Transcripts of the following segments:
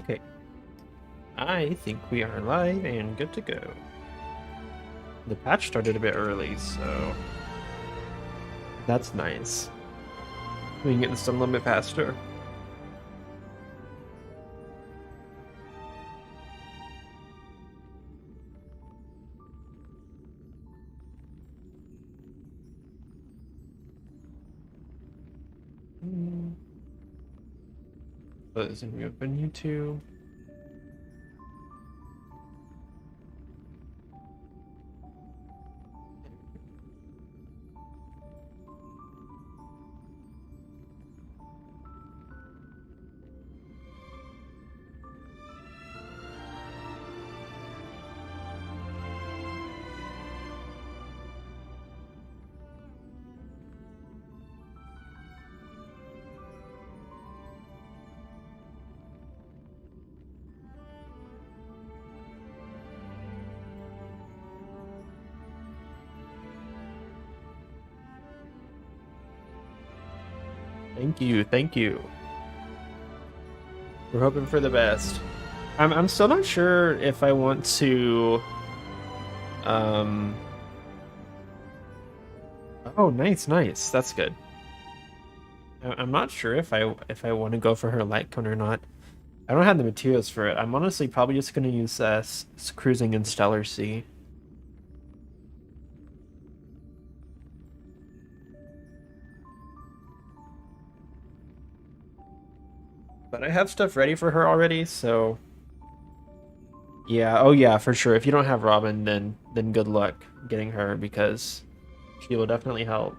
Okay, I think we are live and good to go. The patch started a bit early, so that's nice. We can get this done a little bit faster. Let's open YouTube. Thank you. We're hoping for the best. I'm still not sure if I want to oh, nice. That's good. I'm not sure if I want to go for her light cone or not. I don't have the materials for it. I'm honestly probably just going to use cruising in Stellar Sea. But I have stuff ready for her already, so yeah. Oh yeah, for sure. If you don't have Robin, then good luck getting her because she will definitely help.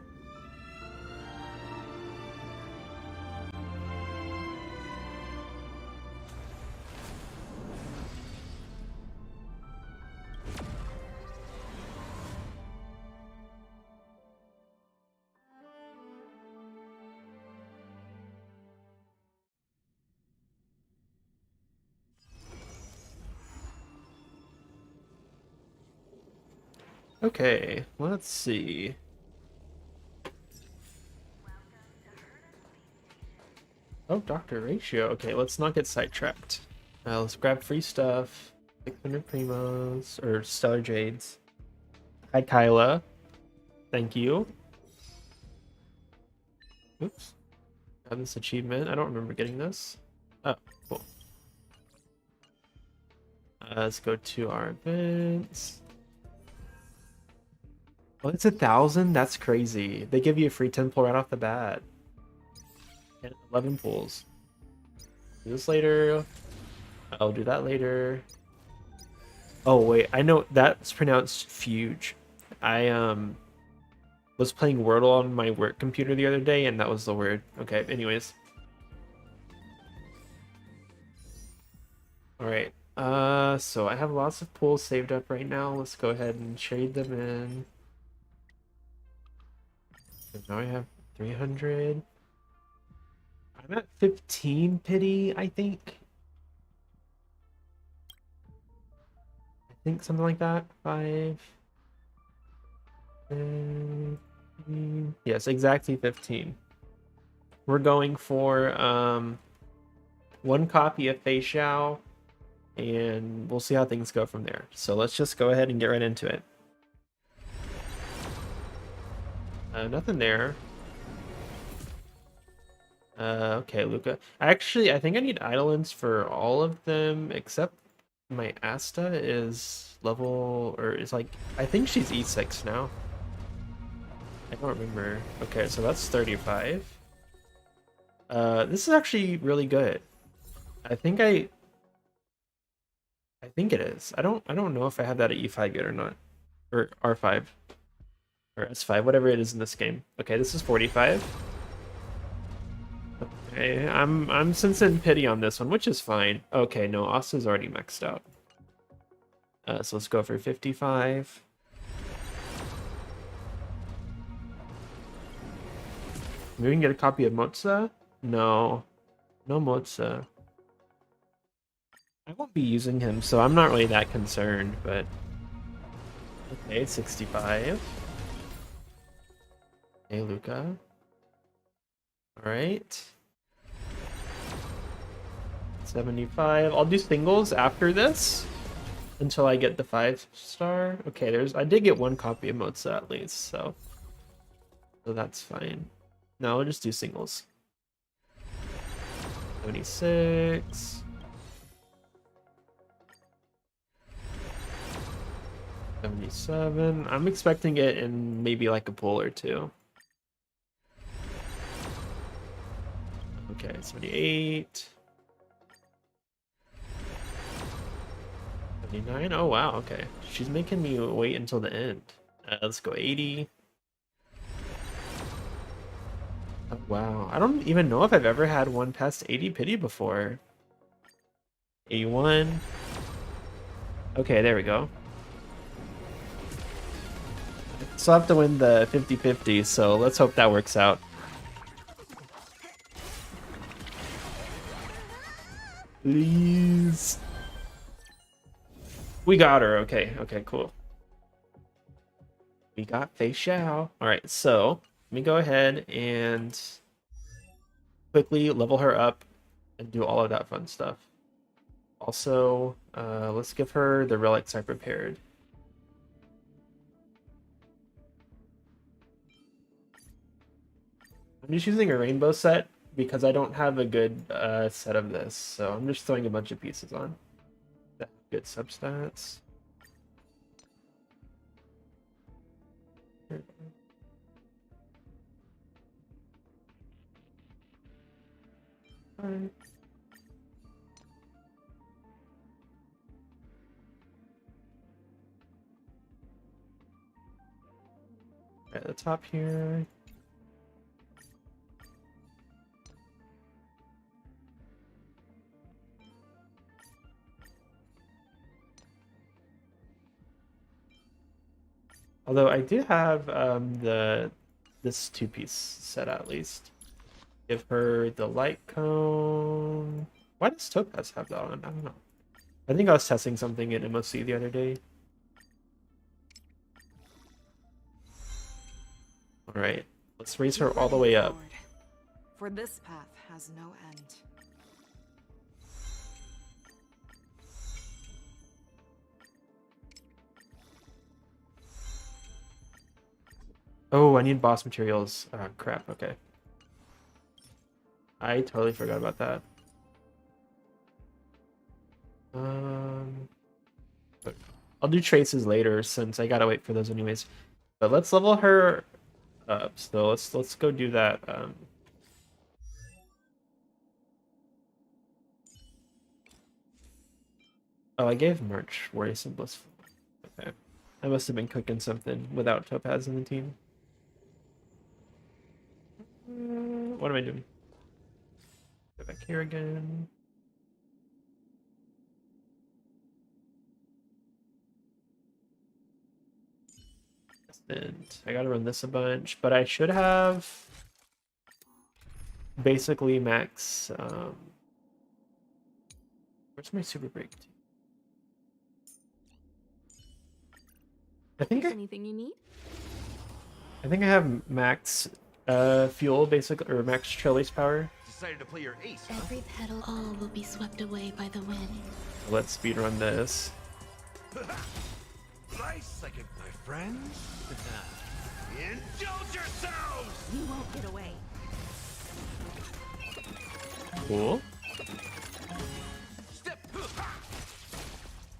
Okay, let's see. Oh, Dr. Ratio. Okay, let's not get sidetracked. Let's grab free stuff. 600 Primos, or Stellar Jades. Hi, Kyla. Thank you. Oops. Have this achievement. I don't remember getting this. Oh, cool. Let's go to our events. Oh, it's 1,000? That's crazy. They give you a free 10 pull right off the bat. And 11 pulls. Do this later. I'll do that later. Oh wait, I know that's pronounced fuge. I was playing Wordle on my work computer the other day and that was the word. Okay, anyways. Alright. So I have lots of pools saved up right now. Let's go ahead and trade them in. So now I have 300. I'm at 15 pity, I think. Something like that. 5. Yes, exactly 15. We're going for one copy of Feixiao, and we'll see how things go from there. So let's just go ahead and get right into it. Nothing there. Okay, Luca. Actually, I think I need Eidolons for all of them, except my Asta is level, or is like, I think she's E6 now. I don't remember. Okay, so that's 35. This is actually really good. I think it is. I don't know if I have that at E5 yet or not. Or R5. Or S5, whatever it is in this game. Okay, this is 45. Okay, I'm sensing pity on this one, which is fine. Okay, no, Asta's already maxed out. So let's go for 55. Maybe we can get a copy of Moza? No. No Moza. I won't be using him, so I'm not really that concerned, but... Okay, 65. Hey, Luca. Alright. 75. I'll do singles after this until I get the 5-star. Okay, I did get one copy of Moza at least, so that's fine. No, I'll just do singles. 76. 77. I'm expecting it in maybe like a pull or two. Okay, 78. 79. Oh wow, okay. She's making me wait until the end. Let's go 80. Oh, wow, I don't even know if I've ever had one past 80 pity before. 81. Okay, there we go. Still have to win the 50-50, so let's hope that works out. Please. We got her. Okay, cool. We got Feixiao. Alright, so let me go ahead and quickly level her up and do all of that fun stuff. Also, let's give her the relics I prepared. I'm just using a rainbow set because I don't have a good set of this, so I'm just throwing a bunch of pieces on. Good substats. Alright. At the top here. Although I do have this 2-piece set at least. Give her the light cone. Why does Topaz have that on? I don't know. I think I was testing something in MOC the other day. Alright, let's raise her all the way up. For this path has no end. Oh, I need boss materials. Oh, crap, okay. I totally forgot about that. I'll do traces later since I gotta wait for those anyways. But let's level her up. So let's go do that. Oh, I gave March Worrisome Blissful. Okay. I must have been cooking something without Topaz in the team. What am I doing? Go back here again. And I gotta run this a bunch, but I should have basically max. Where's my super break? I think anything you need? I think I have max fuel basically, or max Trailblaze power. Decided to play your ace. Every petal, all will be swept away by the wind. Let's speedrun this. Nice second, my friends. Indulge yourselves! You won't get away. Cool. Step.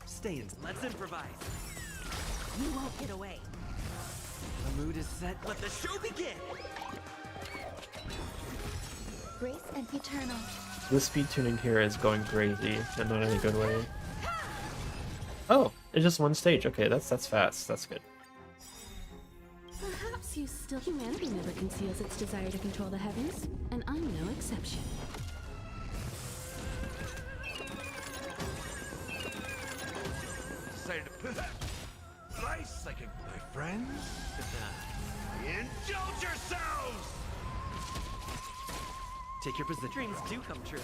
Stay in. Let's improvise. You won't get away. The mood is set. Let the show begin. Grace and eternal. This speed tuning here is going crazy, and not in a good way. Oh, it's just one stage. Okay, that's fast. That's good. Perhaps you still... Humanity never conceals its desire to control the heavens, and I'm no exception. Decided to... Nice second, my friends. Indulge yourselves! Take your position. Dreams do come true.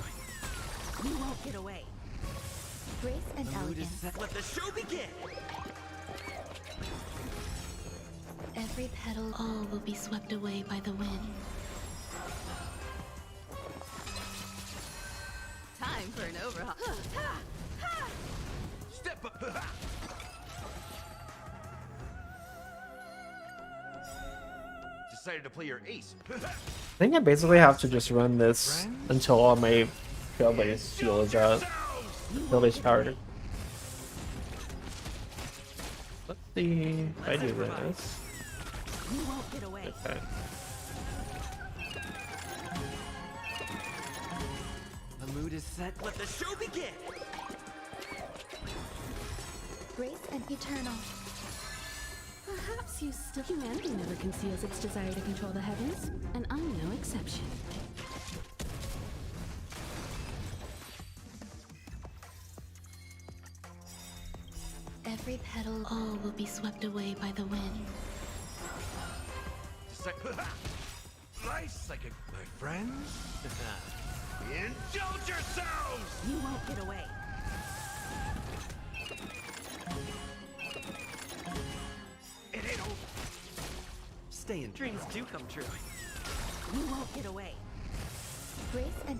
You won't get away. Grace and The mood is elegance. set. Let the show begin. Every petal, all will be swept away by the wind. Time for an overhaul. Decided to play your ace. I think I basically have to just run this until all my Trailblaze fuel is out. Trailblaze power. Let's see if I do this. You won't get away. Okay. The mood is set. Let the show begin. Grace and eternal. Perhaps you still. Humanity never conceals its desire to control the heavens, and I'm no exception. Every petal, all will be swept away by the wind. Nice second, my friends. Indulge yourselves. You won't get away. It ain't over. Stay in. Dreams do come true. You won't get away. Grace and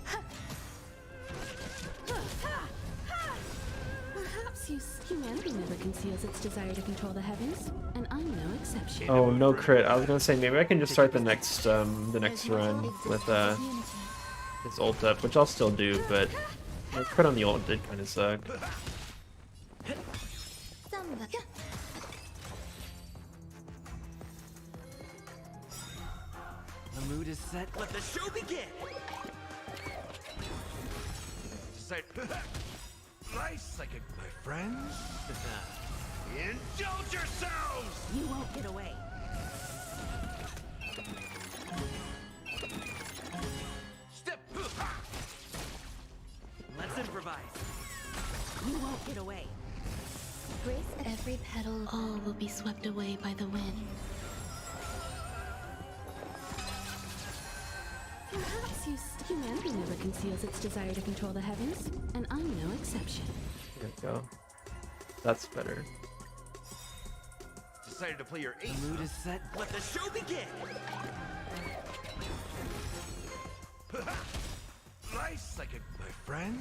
Perhaps you. Humanity never conceals its desire to control the heavens, and I'm no exception. Oh, no crit. I was gonna say maybe I can just start the next run with his ult up, which I'll still do, but the crit on the ult did kind of suck. Samba. The mood is set. Let the show begin. Decide. Nice second, my friends. Indulge yourselves. You won't get away. Step. Let's improvise. You won't get away. Grace and every petal, all will be swept away by the wind. Perhaps you. Humanity never conceals its desire to control the heavens, and I'm no exception. There we go. That's better. Decided to play your ace. The mood is set. Let the show begin. Nice second, my friends.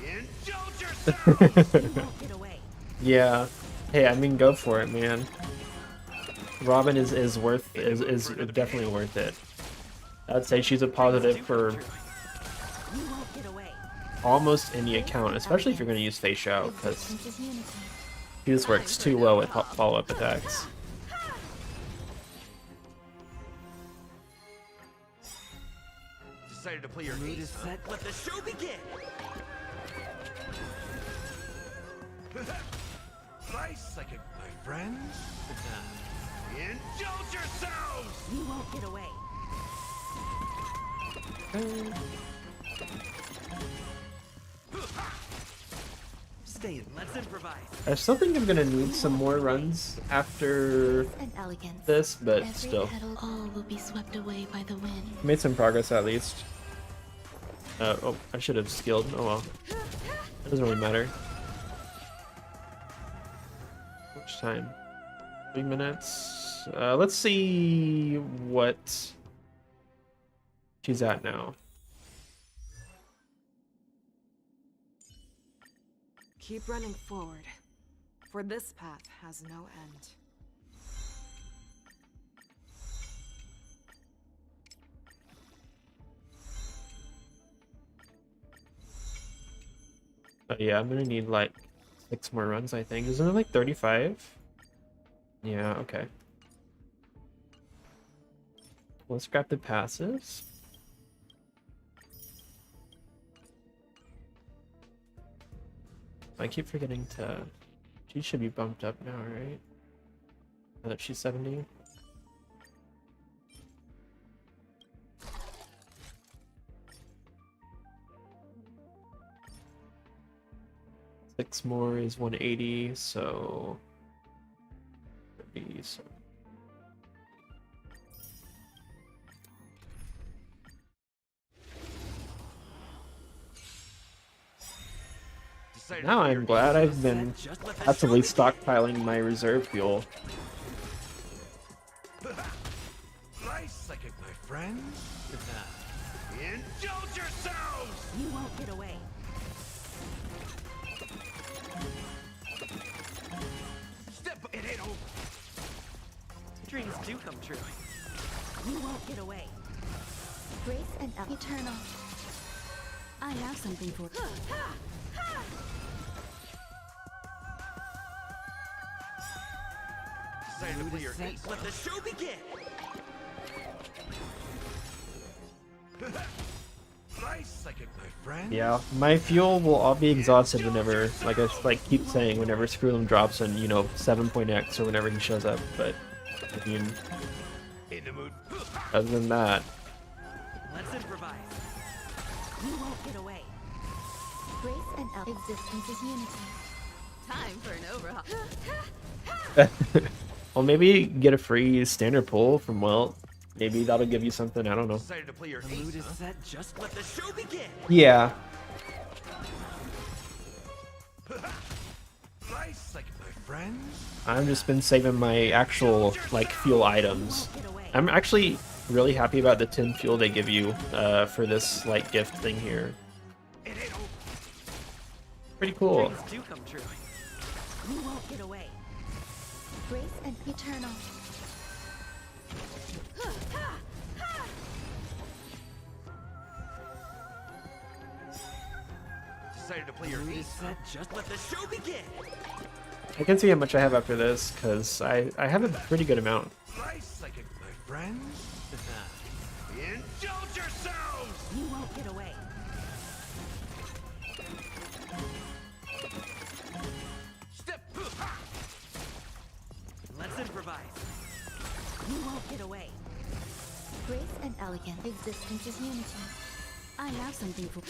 Indulge yourselves. You won't get away. Yeah. Hey, I mean, go for it, man. Robin is definitely worth it. I'd say she's a positive for You won't get away. almost any account, especially if you're going to use Feixiao, because Existence is unity. she just works too well with follow-up attacks. Decided to play your mood is set. Let the show begin. Nice second, my friends. Indulge yourselves. You won't get away. Stay in. Let's improvise. I still think I'm going to need some more runs after And elegance. this, but Every still. petal, all will be swept away by the wind. Made some progress at least. Oh, I should have skilled. Oh well. It doesn't really matter. How much time? 3 minutes. Let's see what she's at now. Keep running forward, for this path has no end. Yeah, I'm gonna need like 6 more runs, I think. Isn't it like 35? Yeah, okay. Let's grab the passives. I keep forgetting to... She should be bumped up now, right? Now that she's 70. Six more is 180, so... 30, so... Now I'm glad I've been actively stockpiling my reserve fuel. Nice second, my friends. Indulge yourselves. You won't get away. Dreams do come true. You won't get away. Grace and eternal. I have something for Decided to play your ace. Let the show begin. Nice second, my friend. Yeah, my fuel will all be exhausted whenever, like I keep saying, whenever Screwloom drops in, you know, 7.x or whenever he shows up. But I mean, In the mood. other than that, Let's improvise. You won't get away. Grace and existence is unity. Time for an overhaul. well, maybe get a free standard pull from Welt. Maybe that'll give you something. I don't know. Decided to play your ace. Mood is set. Just let the show begin. Yeah. Nice second, my friend. I've just been saving my actual like fuel items. Get away. I'm actually really happy about the 10 fuel they give you for this like gift thing here. It ain't over. Pretty cool. Dreams do come true. You won't get away. Grace and eternal. Decided to play your ace. Set. Just let the show begin. I can see how much I have after this because I have a pretty good amount. Nice second, my friend. Indulge yourselves. You won't get away. Step. Let's improvise. You won't get away. Grace and elegant. Existence is unity. I have something for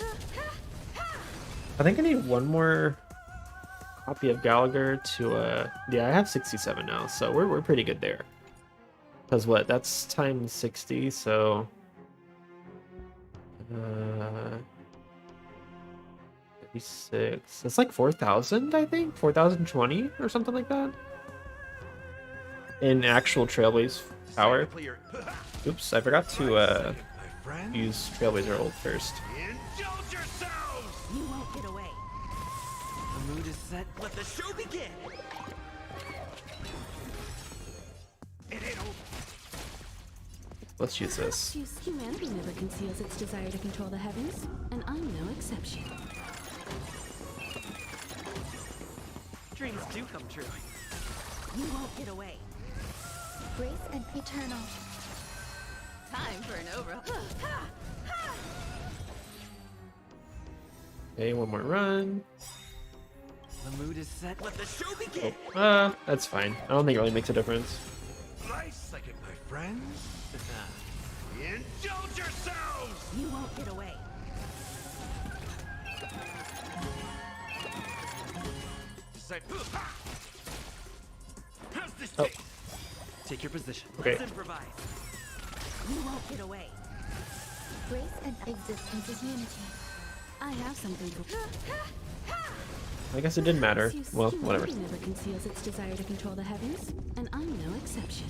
I think I need one more copy of Gallagher to yeah, I have 67 now, so we're pretty good there. Cause what? That's times 60, so 36. It's like 4,000, I think, 4,020 or something like that. In actual Trailblaze power. Decided to play your Oops, I forgot to my friend. use Trailblazer ult first. Indulge yourselves. You won't get away. The mood is set. Let the show begin. It ain't over. Let's use this. Humanity never conceals its desire to control the heavens, and I'm no exception. Dreams do come true. You won't get away. Grace and eternal. Time for an overhaul. Okay, one more run. The mood is set. Let the show begin. That's fine. I don't think it really makes a difference. Nice second, my friend. Indulge yourselves. You won't get away. Decide. How's this Oh. taste? Take your position. Okay. Let's improvise. You won't get away. Grace and existence is unity. I have something for I guess it didn't matter. Well, whatever. Humanity never conceals its desire to control the heavens, and I'm no exception.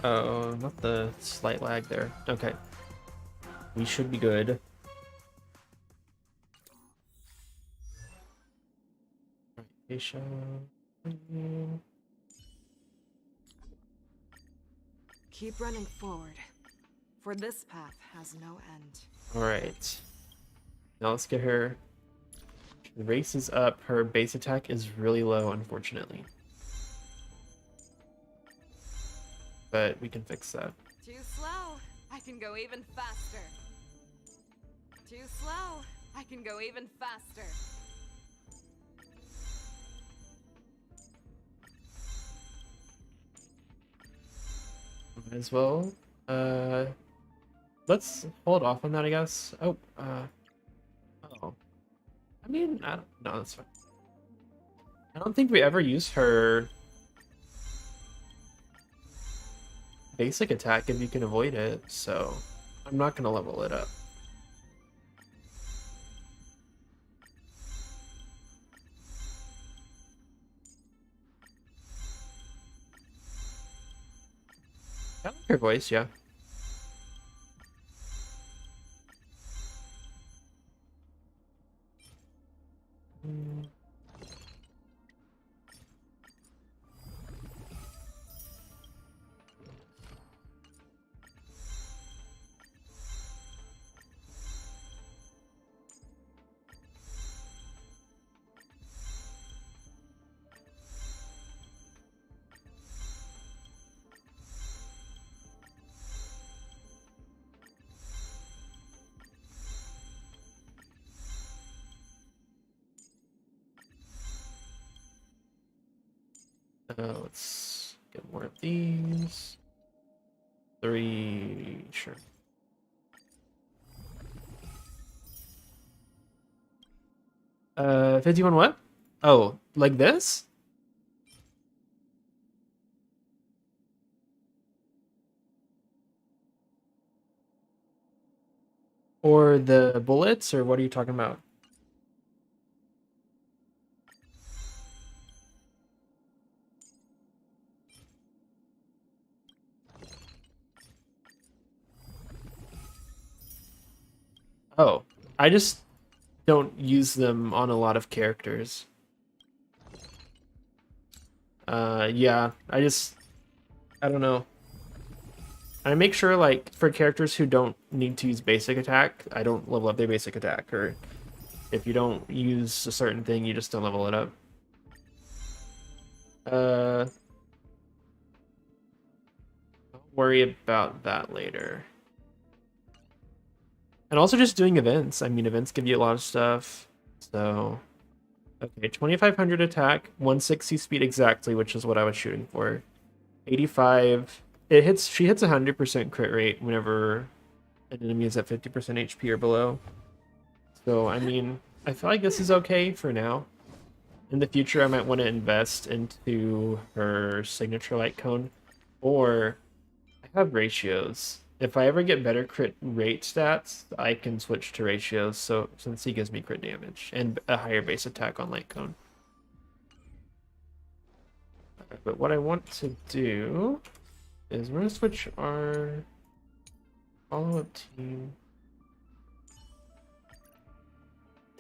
Oh, not the slight lag there. Okay. We should be good. Feixiao. Keep running forward, for this path has no end. Alright. Now let's get her. The race is up. Her base attack is really low, unfortunately. But we can fix that. Too slow. I can go even faster. Too slow. I can go even faster. Might as well. Let's hold off on that, I guess. Oh, oh. I mean, I don't. No, that's fine. I don't think we ever use her basic attack if you can avoid it, so I'm not gonna level it up. I like her voice, yeah. Let's get more of these. 3, sure. Uh, 51 what? Oh, like this? Or the bullets, or what are you talking about? Oh, I just don't use them on a lot of characters. Yeah, I don't know. I make sure, like, for characters who don't need to use basic attack, I don't level up their basic attack, or if you don't use a certain thing, you just don't level it up. I'll worry about that later. And also just doing events. I mean, events give you a lot of stuff. So, okay, 2500 attack, 160 speed exactly, which is what I was shooting for. 85. She hits 100% crit rate whenever an enemy is at 50% HP or below. So, I mean, I feel like this is okay for now. In the future, I might want to invest into her signature light cone, or I have ratios. If I ever get better crit rate stats, I can switch to ratios, so since he gives me crit damage and a higher base attack on light cone. But what I want to do is we're going to switch our follow-up team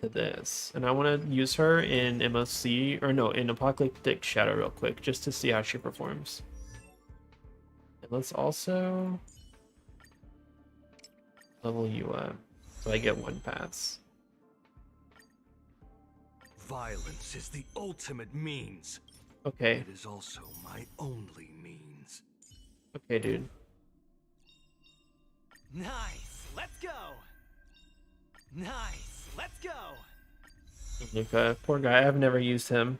to this. And I want to use her in MOC, or no, in Apocalyptic Shadow real quick, just to see how she performs. And let's also level you up, so I get 1 pass. Violence is the ultimate means. Okay. It is also my only means. Okay, dude. Nice. Let's go. Nice. Let's go. Luca, poor guy. I've never used him.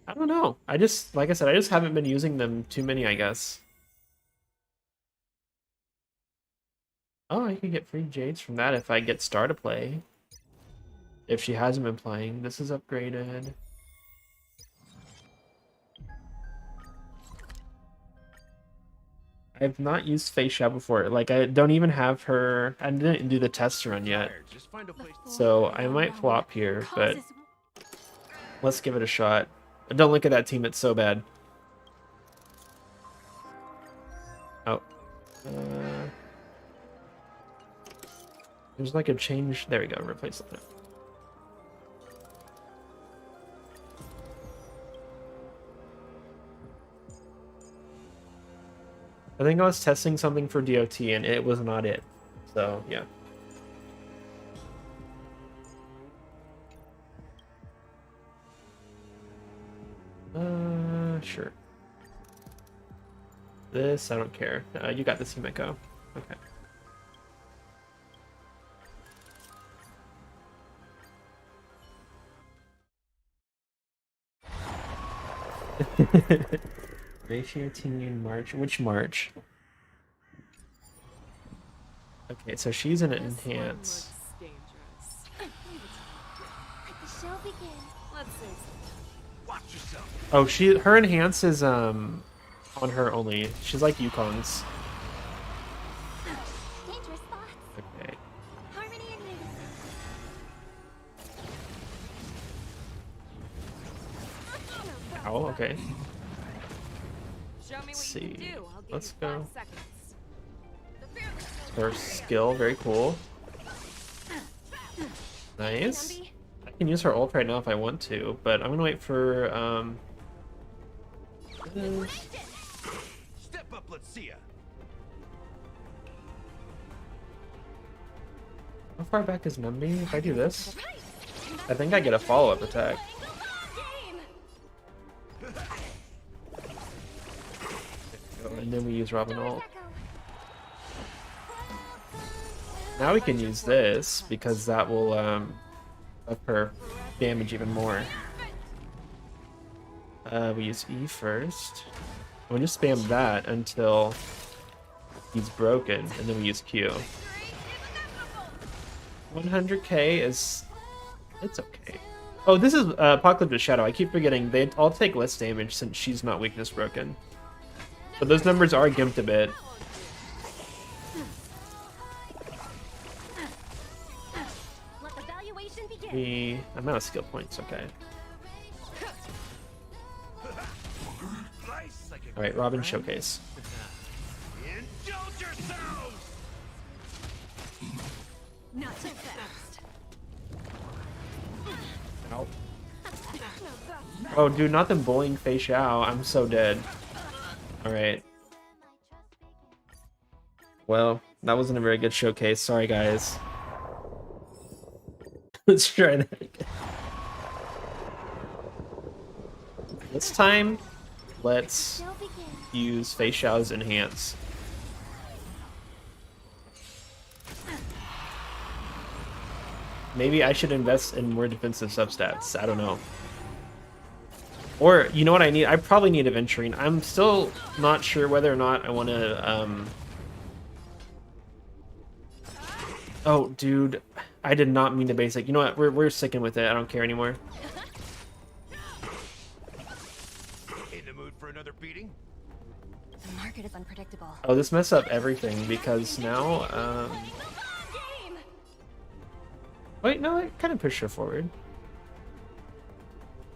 I don't know. Like I said, I just haven't been using them too many, I guess. Oh, I could get free jades from that if I get Star to play. If she hasn't been playing. This is upgraded. I've not used Feixiao before. Like, I don't even have her. I didn't do the test run yet. Just find a place. So I might flop here, but let's give it a shot. Don't look at that team. It's so bad. Oh. There's like a change. There we go. Replace that. I think I was testing something for DOT and it was not it. So, yeah. Sure. This, I don't care. You got this, Himeko. Okay. Ratio team in March. Which March? Okay, so she's an enhance. Watch yourself. Oh, her enhance is on her only. She's like Yukong's. Dangerous thoughts. Okay. Harmony and unity. Ow, okay. Show me Let's what you see. can do. I'll give Let's you go. 5 seconds. The fearless Her skill, very cool. Nice. I can use her ult right now if I want to, but I'm gonna wait for Step up, let's see ya. how far back is Numby? If I do this, I think I get a follow-up attack. And then we use Robin ult. Now we can use this because that will up her damage even more. We use E first. We'll just spam that until he's broken, and then we use Q. 100k is... it's okay. Oh, this is Apocalypse Shadow. I keep forgetting. They all take less damage since she's not weakness broken. But those numbers are gimped a bit. Let the valuation begin. I'm out of skill points, okay. Alright, Robin Showcase. Indulge yourselves! Not so fast. Ow. Oh, dude, not them bullying Feixiao. I'm so dead. Alright. Well, that wasn't a very good showcase. Sorry, guys. Let's try that again. This time, let's use Feixiao's Enhance. Maybe I should invest in more defensive substats. I don't know. Or, you know what I need? I probably need Aventurine. I'm still not sure whether or not I want to, Oh, dude. I did not mean to basic. You know what? We're sticking with it. I don't care anymore. In the mood for another beating? The market is unpredictable. Oh, this messed up everything because now, wait, no, I kind of pushed her forward.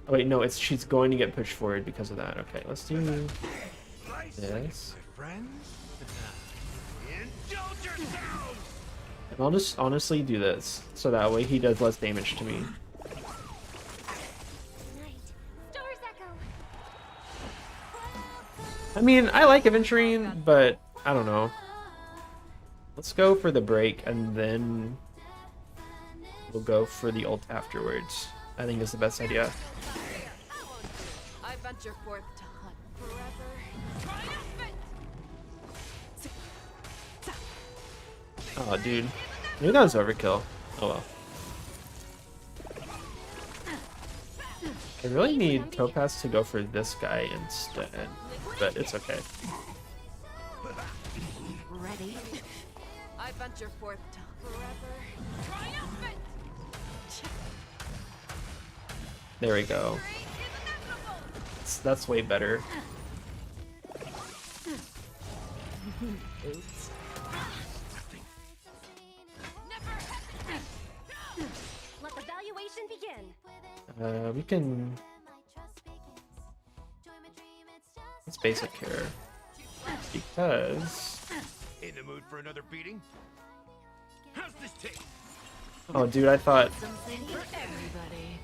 Oh, wait, no, she's going to get pushed forward because of that. Okay, let's do this. My friends? Indulge yourselves! And I'll just honestly do this, so that way he does less damage to me. Stars echo. I mean, I like Aventurine, but I don't know. Let's go for the break, and then we'll go for the ult afterwards. I think is the best idea. I venture forth to hunt forever. Triumphant! Oh, dude. Maybe that was overkill. Oh well. I really need Topaz to go for this guy instead, but it's okay. Ready? I venture forth to forever. Triumphant! There we go. That's way better. Oops. Let the valuation begin. We can... Let's basic here. Because... In the mood for another beating? How's this taste? Oh, dude, I thought... Something for everybody.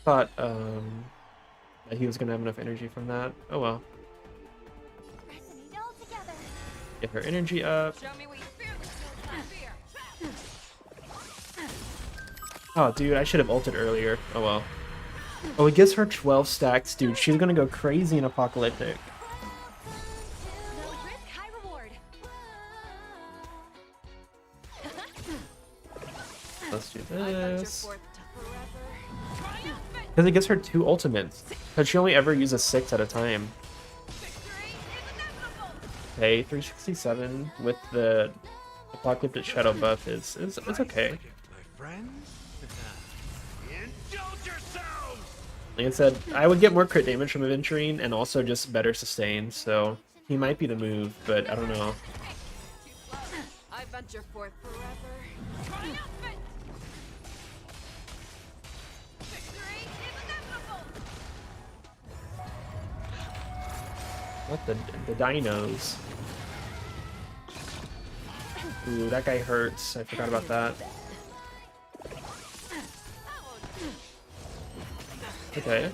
that he was gonna have enough energy from that. Oh well. Resonate all together. Get her energy up. Show me what you fear. Fear. Oh, dude, I should have ulted earlier. Oh well. Oh, it gives her 12 stacks, dude. She's gonna go crazy in Apocalyptic. No risk, high reward. Let's do I venture this. forth to forever. Triumphant! Because it gives her 2 ultimates. Because she only ever uses 6 at a time. Victory is inevitable! Okay, 367 with the Apocalyptic Shadow buff is it's okay. My friends? Indulge yourselves! Like I said, I would get more crit damage from Aventurine and also just better sustain, so he might be the move, but I don't know. Too slow. I venture forth forever. Triumphant! Victory is inevitable! What the dinos? Ooh, that guy hurts. I forgot about that. Okay.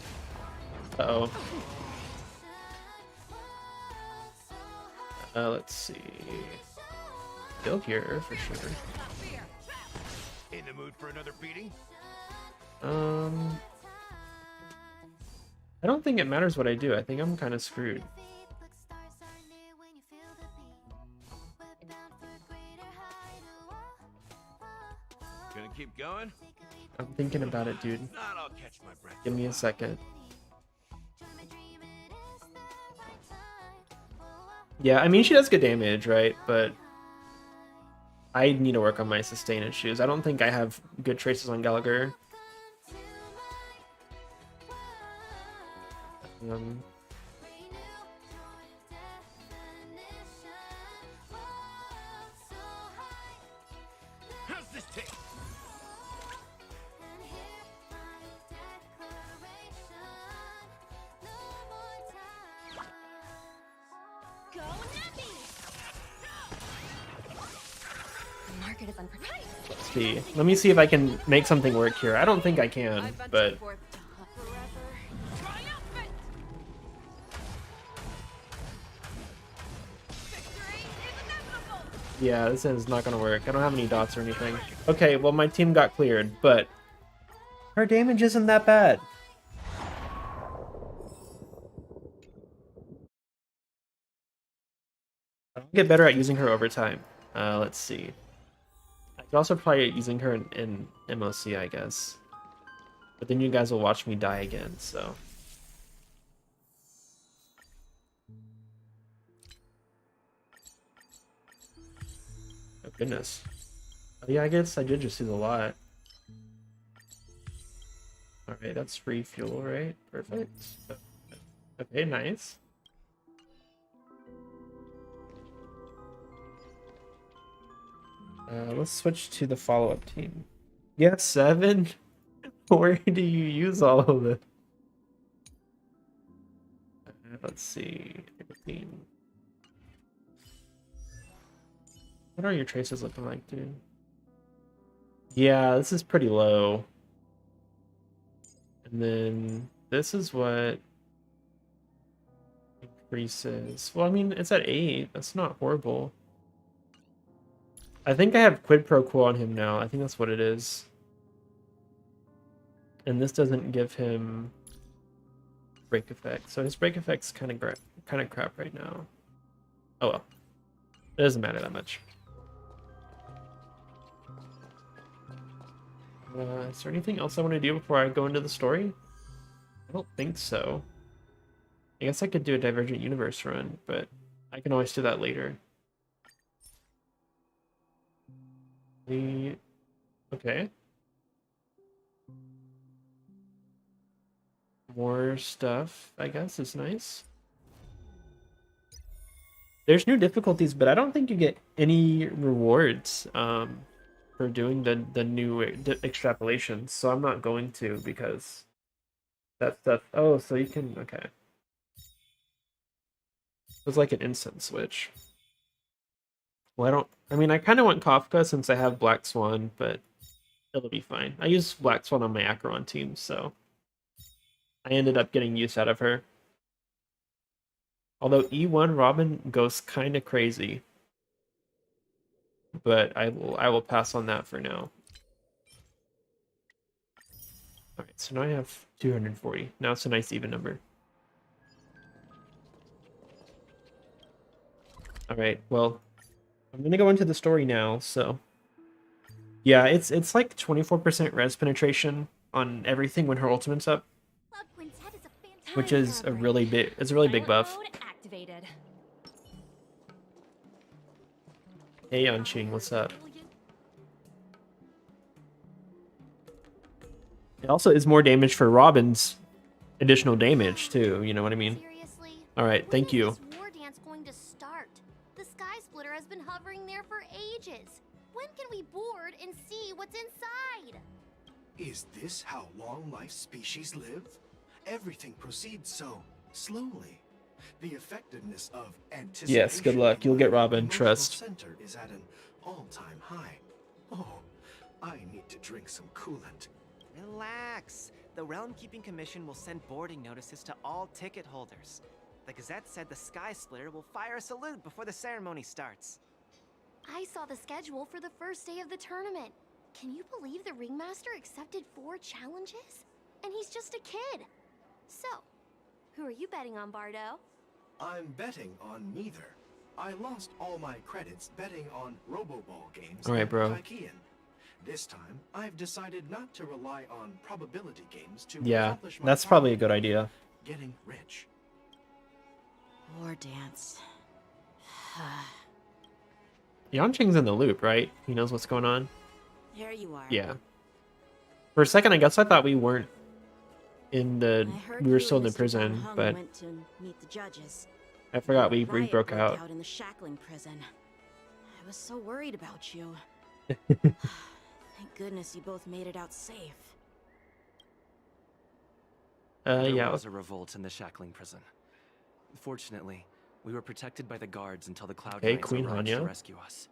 Uh-oh. Let's see. Still here, for sure. In the mood for another beating? I don't think it matters what I do. I think I'm kind of screwed. Gonna keep going? I'm thinking about it, dude. Not, I'll catch my breath. Give me a second. Yeah, I mean, she does good damage, right? But I need to work on my sustain issues. I don't think I have good traces on Gallagher. Um, How's this taste? Go Nappy! The market is unpredictable. let's see. Let me see if I can make something work here. I don't think I can, I venture but forth to hunt forever. Triumphant! Victory is inevitable! yeah, this is not gonna work. I don't have any dots or anything. Okay, well, my team got cleared, but her damage isn't that bad. I'll get better at using her over time. Let's see. I could also probably using her in MOC, I guess. But then you guys will watch me die again, so. Oh, goodness. Oh, yeah, I guess I did just use a lot. Alright, that's free fuel, right? Perfect. Okay, nice. Let's switch to the follow-up team. Yeah, 7? Where do you use all of it? Let's see. 15. What are your traces looking like, dude? Yeah, this is pretty low. And then this is what increases. Well, I mean, it's at 8. That's not horrible. I think I have quid pro quo on him now. I think that's what it is. And this doesn't give him break effect. So his break effect's kind of crap right now. Oh well. It doesn't matter that much. Is there anything else I want to do before I go into the story? I don't think so. I guess I could do a Divergent Universe run, but I can always do that later. Okay. More stuff, I guess, is nice. There's new difficulties, but I don't think you get any rewards for doing the new extrapolations, so I'm not going to because that stuff. Oh, so you can, okay. It's like an instant switch. Well, I mean, I kind of want Kafka since I have Black Swan, but it'll be fine. I use Black Swan on my Acheron team, so I ended up getting use out of her. Although E1 Robin goes kind of crazy, but I will pass on that for now. All right, so now I have 240. Now it's a nice even number. All right, well, I'm gonna go into the story now. So, yeah, it's like 24% res penetration on everything when her ultimate's up, Cloud Quintet is a fantastic which is a really big buff. Silent mode activated. Hey, Yanqing, what's up? It also is more damage for Robin's additional damage too. You know what I mean? Seriously? All right, When thank is you. this war dance going to start? The Sky Splitter has been hovering there for ages. When can we board and see what's inside? Is this how long-life species live? Everything proceeds so slowly. The effectiveness of anticipation. Yes, good luck. You'll get Robin, emotional trust. Center is at an all-time high. Oh, I need to drink some coolant. Relax. The Realm Keeping Commission will send boarding notices to all ticket holders. The Gazette said the Sky Splitter will fire a salute before the ceremony starts. I saw the schedule for the first day of the tournament. Can you believe the Ringmaster accepted 4 challenges? And he's just a kid. So, who are you betting on, Bardo? I'm betting on neither. I lost all my credits betting on Roboball games All right, and bro. Tykean. This time, I've decided not to rely on probability games to Yeah, accomplish my that's probably a target, good idea. getting rich. War dance. Yanqing's in the loop, right? He knows what's going on. Here you are. Yeah. For a second, I guess I thought we weren't in the. I heard We were you still in and the Mr. prison, Van Hung but went to meet the judges. I forgot we Riot broke broke out. in the shackling prison. I was so worried about you. Thank goodness you both made it out safe. There Yeah. was a revolt in the shackling prison. Fortunately, we were protected by the guards until the Cloud Okay, Knights Queen arrived to Hanya. rescue us.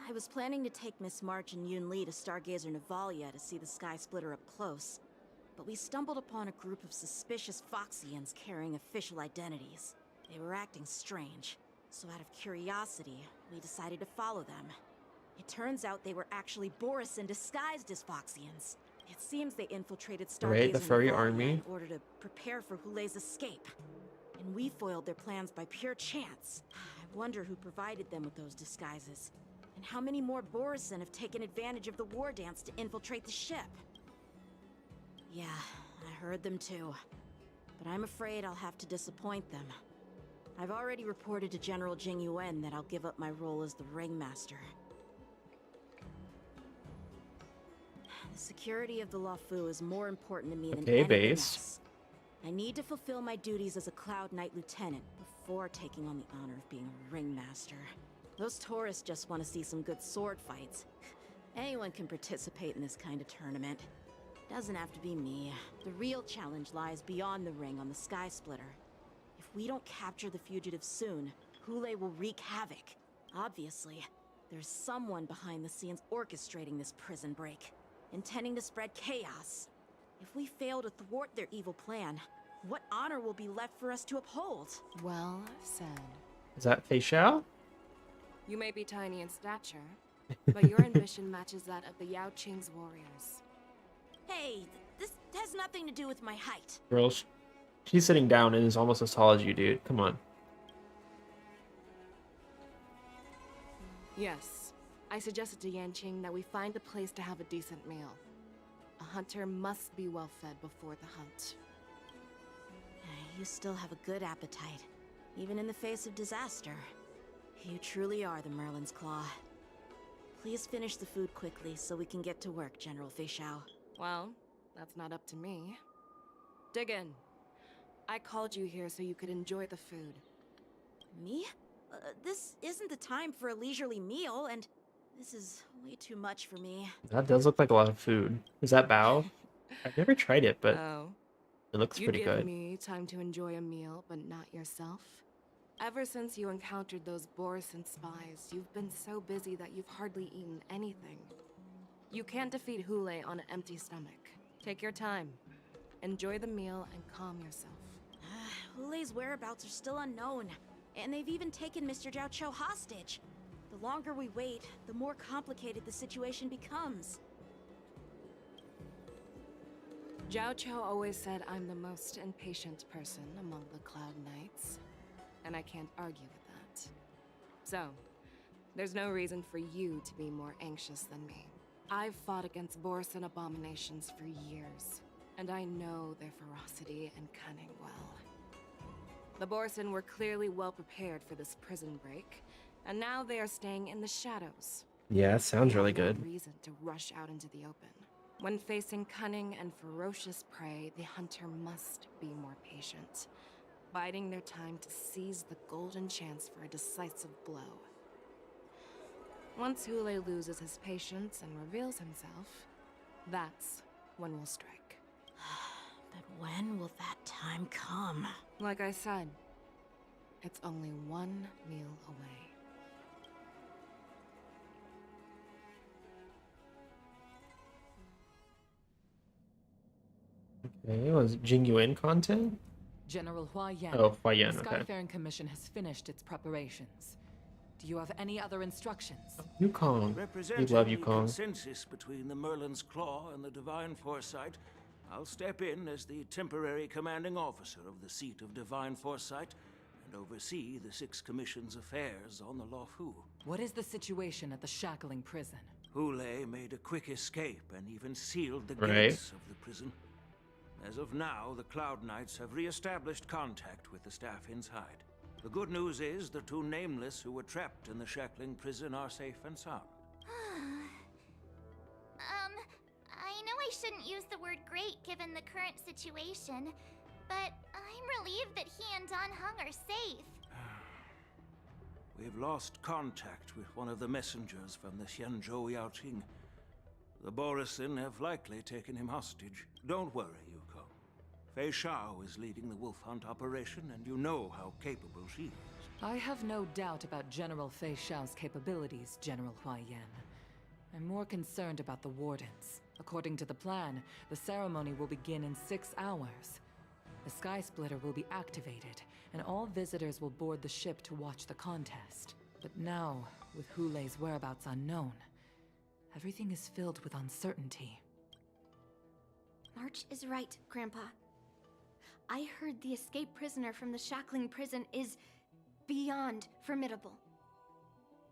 I was planning to take Miss March and Yun Li to Stargazer Navalia to see the Sky Splitter up close, but we stumbled upon a group of suspicious Foxians carrying official identities. They were acting strange, so out of curiosity, we decided to follow them. It turns out they were actually Borisin disguised as Foxians. It seems they infiltrated Stargazer Right, the furry Navalia army. in order to prepare for Hule's escape. And we foiled their plans by pure chance. I wonder who provided them with those disguises. And how many more Borisin have taken advantage of the war dance to infiltrate the ship? Yeah, I heard them too. But I'm afraid I'll have to disappoint them. I've already reported to General Jing Yuan that I'll give up my role as the Ringmaster. The security of the Luofu is more important to me than Okay, anything base. else. I need to fulfill my duties as a Cloud Knight Lieutenant before taking on the honor of being a Ringmaster. Those tourists just want to see some good sword fights. Anyone can participate in this kind of tournament. Doesn't have to be me. The real challenge lies beyond the ring on the Sky Splitter. If we don't capture the fugitives soon, Hule will wreak havoc. Obviously, there's someone behind the scenes orchestrating this prison break, intending to spread chaos. If we fail to thwart their evil plan, what honor will be left for us to uphold? Well said. Is that Feixiao? You may be tiny in stature, but your ambition matches that of the Yao Qing's warriors. Hey, this has nothing to do with my height. Girl, she's sitting down and is almost as tall as you, dude. Come on. Yes, I suggested to Yanqing that we find a place to have a decent meal. A hunter must be well fed before the hunt. You still have a good appetite, even in the face of disaster. You truly are the Merlin's Claw. Please finish the food quickly so we can get to work, General Feixiao. Well, that's not up to me. Dig in. I called you here so you could enjoy the food. Me? This isn't the time for a leisurely meal, and this is way too much for me. That does look like a lot of food. Is that bao? I've never tried it, but Oh, it looks you pretty give good. me time to enjoy a meal, but not yourself? Ever since you encountered those Borisin spies, you've been so busy that you've hardly eaten anything. You can't defeat Hule on an empty stomach. Take your time. Enjoy the meal and calm yourself. Hule's whereabouts are still unknown, and they've even taken Mr. Jiao Cho hostage. The longer we wait, the more complicated the situation becomes. Jiao Cho always said I'm the most impatient person among the Cloud Knights, and I can't argue with that. So, there's no reason for you to be more anxious than me. I've fought against Borisin abominations for years, and I know their ferocity and cunning well. The Borisin were clearly well prepared for this prison break, and now they are staying in the shadows. Yeah, it sounds really They have good. no reason to rush out into the open. When facing cunning and ferocious prey, the hunter must be more patient, biding their time to seize the golden chance for a decisive blow. Once Hule loses his patience and reveals himself, that's when we'll strike. But when will that time come? Like I said, it's only one meal away. Okay, was Jing Yuan content? General Hua Yan. Oh, Hua Yan, The okay. Skyfaring Commission has finished its preparations. Do you have any other instructions? Yukong. We Representing love the Yukong. consensus between the Merlin's Claw and the Divine Foresight, I'll step in as the temporary commanding officer of the seat of Divine Foresight and oversee the Six Commission's affairs on the Luofu. What is the situation at the shackling prison? Hule made a quick escape and even sealed the Right. gates of the prison. As of now, the Cloud Knights have re-established contact with the staff inside. The good news is the two nameless who were trapped in the shackling prison are safe and sound. I know I shouldn't use the word great given the current situation, but I'm relieved that he and Don Hung are safe. We've lost contact with one of the messengers from the Xianzhou Yaoqing. The Borisin have likely taken him hostage. Don't worry, Yuko. Feixiao is leading the wolf hunt operation, and you know how capable she is. I have no doubt about General Feixiao's capabilities, General Huaiyan. I'm more concerned about the Wardens. According to the plan, the ceremony will begin in 6 hours. The Sky Splitter will be activated, and all visitors will board the ship to watch the contest. But now, with Hulei's whereabouts unknown, everything is filled with uncertainty. March is right, Grandpa. I heard the escaped prisoner from the shackling prison is beyond formidable.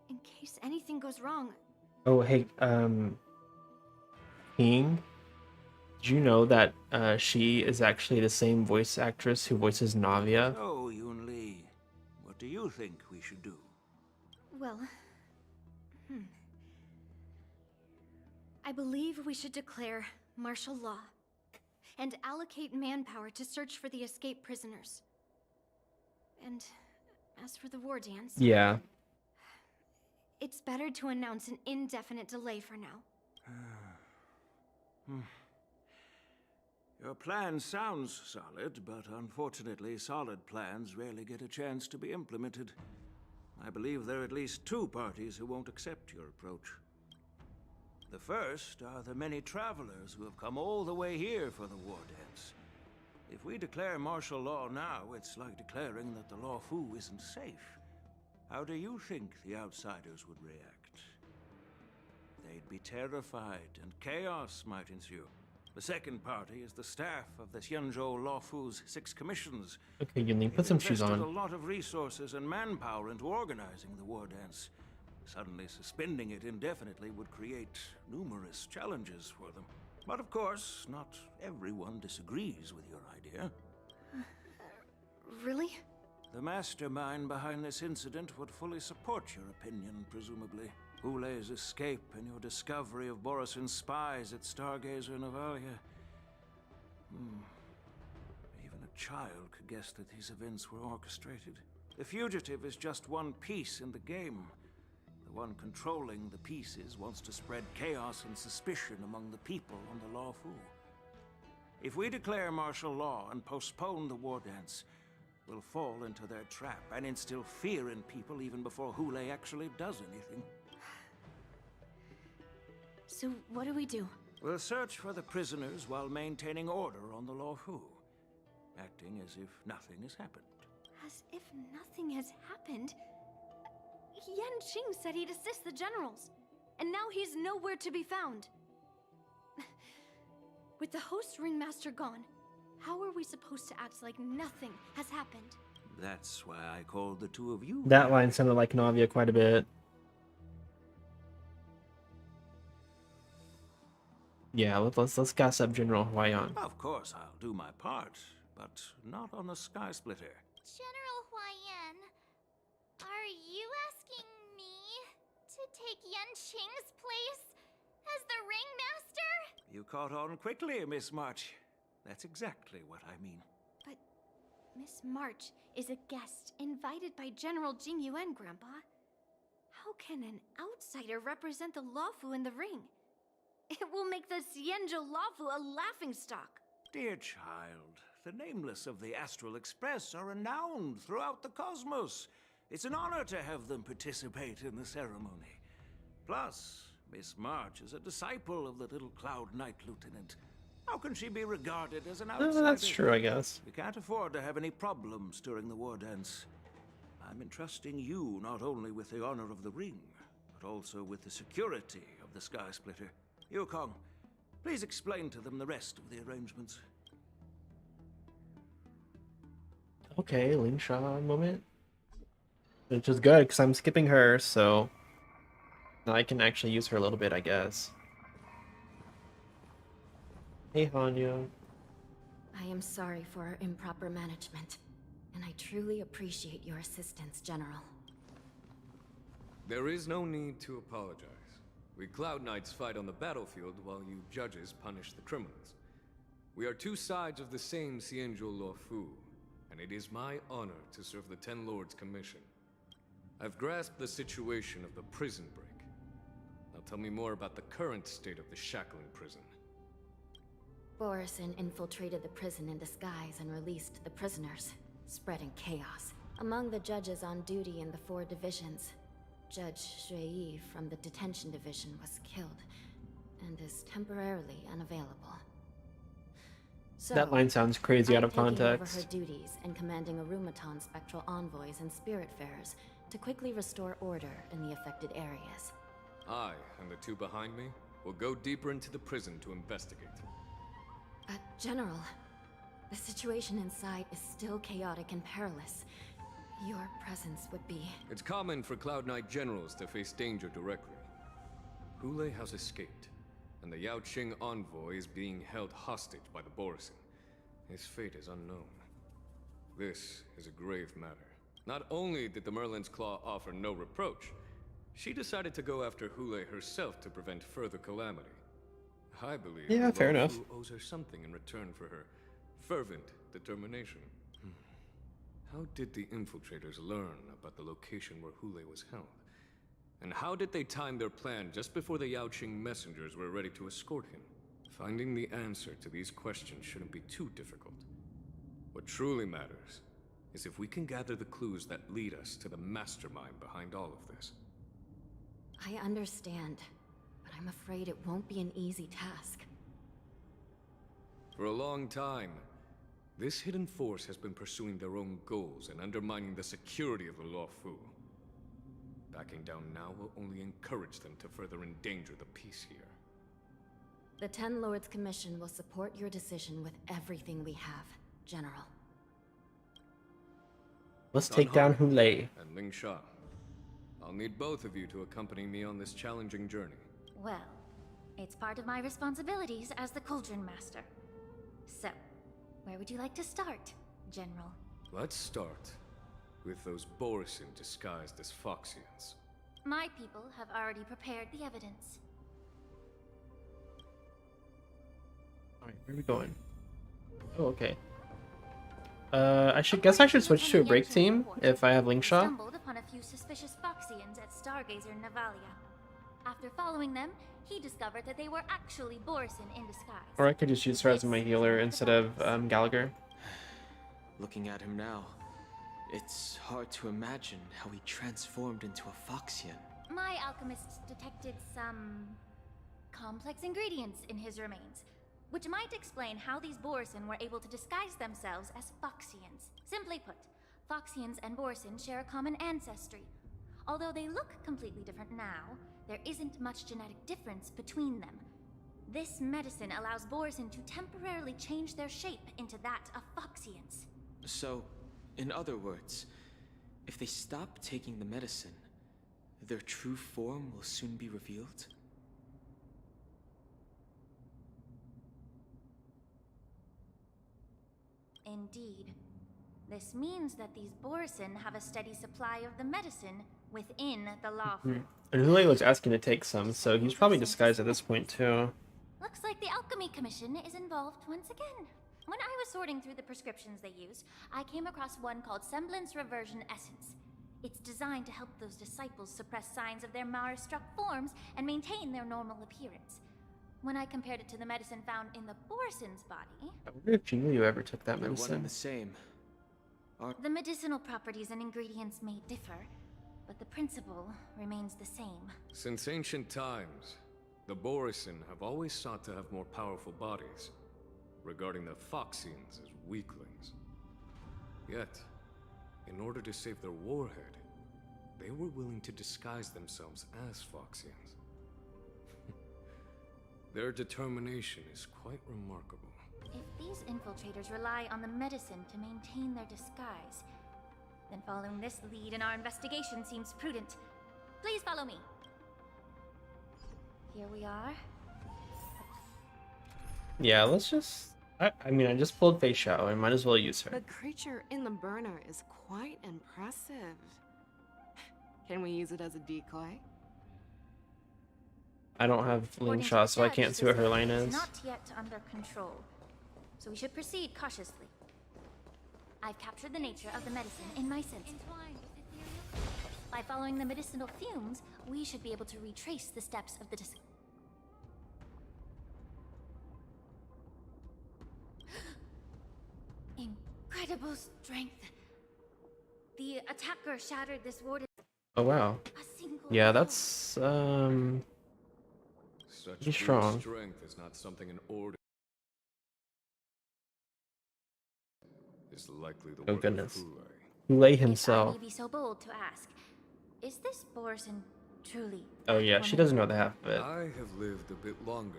In case anything goes wrong... Oh, hey, King, did you know that she is actually the same voice actress who voices Navia? So, Yun-Li, what do you think we should do? Well... I believe we should declare martial law and allocate manpower to search for the escaped prisoners. And as for the war dance... Yeah. It's better to announce an indefinite delay for now. Your plan sounds solid, but unfortunately solid plans rarely get a chance to be implemented. I believe there are at least 2 parties who won't accept your approach. The first are the many travelers who have come all the way here for the war dance. If we declare martial law now, it's like declaring that the Law Fu isn't safe. How do you think the outsiders would react? They'd be terrified, and chaos might ensue. The second party is the staff of the Xianzhou Law Fu's 6 commissions. Okay, Yun-Li, put some shoes They've invested on. a lot of resources and manpower into organizing the war dance. Suddenly suspending it indefinitely would create numerous challenges for them. But of course, not everyone disagrees with your idea. Really? The mastermind behind this incident would fully support your opinion, presumably. Hulei's escape and your discovery of Borisin's spies at Stargazer Navalia. Even a child could guess that these events were orchestrated. The fugitive is just one piece in the game. The one controlling the pieces wants to spread chaos and suspicion among the people on the Law Fu. If we declare martial law and postpone the war dance, we'll fall into their trap and instill fear in people even before Hulei actually does anything. So what do we do? We'll search for the prisoners while maintaining order on the Law Fu, acting as if nothing has happened. As if nothing has happened? Yan Qing said he'd assist the generals, and now he's nowhere to be found. With the host ringmaster gone, how are we supposed to act like nothing has happened? That's why I called the 2 of you. That line sounded like Navia quite a bit. Yeah, let's gas up General Huaiyan. Of course, I'll do my part, but not on the Sky Splitter. General Huaiyan, are you asking me to take Yan Qing's place as the ringmaster? You caught on quickly, Miss March. That's exactly what I mean. But Miss March is a guest invited by General Jing Yuan, Grandpa. How can an outsider represent the Lawfu in the ring? It will make the Xianzhou Lawfu a laughingstock. Dear child, the nameless of the Astral Express are renowned throughout the cosmos. It's an honor to have them participate in the ceremony. Plus, Miss March is a disciple of the little Cloud Knight Lieutenant. How can she be regarded as an outsider? That's true, I guess. We can't afford to have any problems during the war dance. I'm entrusting you not only with the honor of the ring, but also with the security of the Sky Splitter. Yukong, please explain to them the rest of the arrangements. Okay, Ling Sha moment. Which is good, because I'm skipping her, so now I can actually use her a little bit, I guess. Hey, Hanya. I am sorry for our improper management. And I truly appreciate your assistance, General. There is no need to apologize. We Cloud Knights fight on the battlefield while you judges punish the criminals. We are two sides of the same Xianzhou Luofu, and it is my honor to serve the Ten Lords' commission. I've grasped the situation of the prison break. Now tell me more about the current state of the Shackling prison. Borison infiltrated the prison in disguise and released the prisoners, spreading chaos. Among the judges on duty in the 4 divisions, Judge Shui from the detention division was killed and is temporarily unavailable. So, That line sounds crazy out of I'm taking over context. her duties and commanding a Rumaton spectral envoys and spiritfarers to quickly restore order in the affected areas. I, and the 2 behind me, will go deeper into the prison to investigate. General, the situation inside is still chaotic and perilous. Your presence would be... It's common for Cloud Knight generals to face danger directly. Hule has escaped, and the Yaoqing envoy is being held hostage by the Borison. His fate is unknown. This is a grave matter. Not only did the Merlin's Claw offer no reproach, she decided to go after Hule herself to prevent further calamity. I believe fair enough. owes her something in return for her fervent determination. How did the infiltrators learn about the location where Hule was held? And how did they time their plan just before the Yaoqing messengers were ready to escort him? Finding the answer to these questions shouldn't be too difficult. What truly matters is if we can gather the clues that lead us to the mastermind behind all of this. I understand, but I'm afraid it won't be an easy task. For a long time, this hidden force has been pursuing their own goals and undermining the security of the Luofu. Backing down now will only encourage them to further endanger the peace here. The Ten Lords Commission will support your decision with everything we have, General. Let's take down Hule. And Ling Sha. I'll need both of you to accompany me on this challenging journey. Well, it's part of my responsibilities as the Cauldron Master. So, where would you like to start, General? Let's start with those Borison disguised as Foxians. My people have already prepared the evidence. Alright, where are we going? Oh, okay. I should switch to a break team if I have Ling Sha. Stumbled upon a few suspicious Foxians at Stargazer Navalia. After following them, he discovered that they were actually Borison in disguise. Or I could just use her as my healer instead of Gallagher. Looking at him now, it's hard to imagine how he transformed into a Foxian. My alchemists detected some complex ingredients in his remains, which might explain how these Borison were able to disguise themselves as Foxians. Simply put, Foxians and Borison share a common ancestry. Although they look completely different now, there isn't much genetic difference between them. This medicine allows Borison to temporarily change their shape into that of Foxians. So, in other words, if they stop taking the medicine, their true form will soon be revealed? Indeed. This means that these Borison have a steady supply of the medicine within the Luofu. And Hule was asking to take some, so he's probably disguised at this point too. Looks like the Alchemy Commission is involved once again. When I was sorting through the prescriptions they used, I came across one called Semblance Reversion Essence. It's designed to help those disciples suppress signs of their Mara-struck forms and maintain their normal appearance. When I compared it to the medicine found in the Borison's body... I wonder if Jingliu ever took that They're one medicine. and the same. The medicinal properties and ingredients may differ, but the principle remains the same. Since ancient times, the Borison have always sought to have more powerful bodies, regarding the Foxians as weaklings. Yet, in order to save their warhead, they were willing to disguise themselves as Foxians. Their determination is quite remarkable. If these infiltrators rely on the medicine to maintain their disguise, then following this lead in our investigation seems prudent. Please follow me. Here we are. Yeah, let's just I mean, I just pulled Feixiao. I might as well use her. The creature in the burner is quite impressive. Can we use it as a decoy? I don't have Ling Sha, so I can't see what her line is. Not yet under control, so we should proceed cautiously. I've captured the nature of the medicine in my senses. By following the medicinal fumes, we should be able to retrace the steps of the incredible strength. The attacker shattered this ward. Oh wow. Yeah, that's Such pretty strong. strength is not something an order is likely the Oh work goodness. of Hulei. Hulei If I himself. may be so bold to ask, is this Borson truly? Oh yeah, she doesn't know the half of it. I have lived a bit longer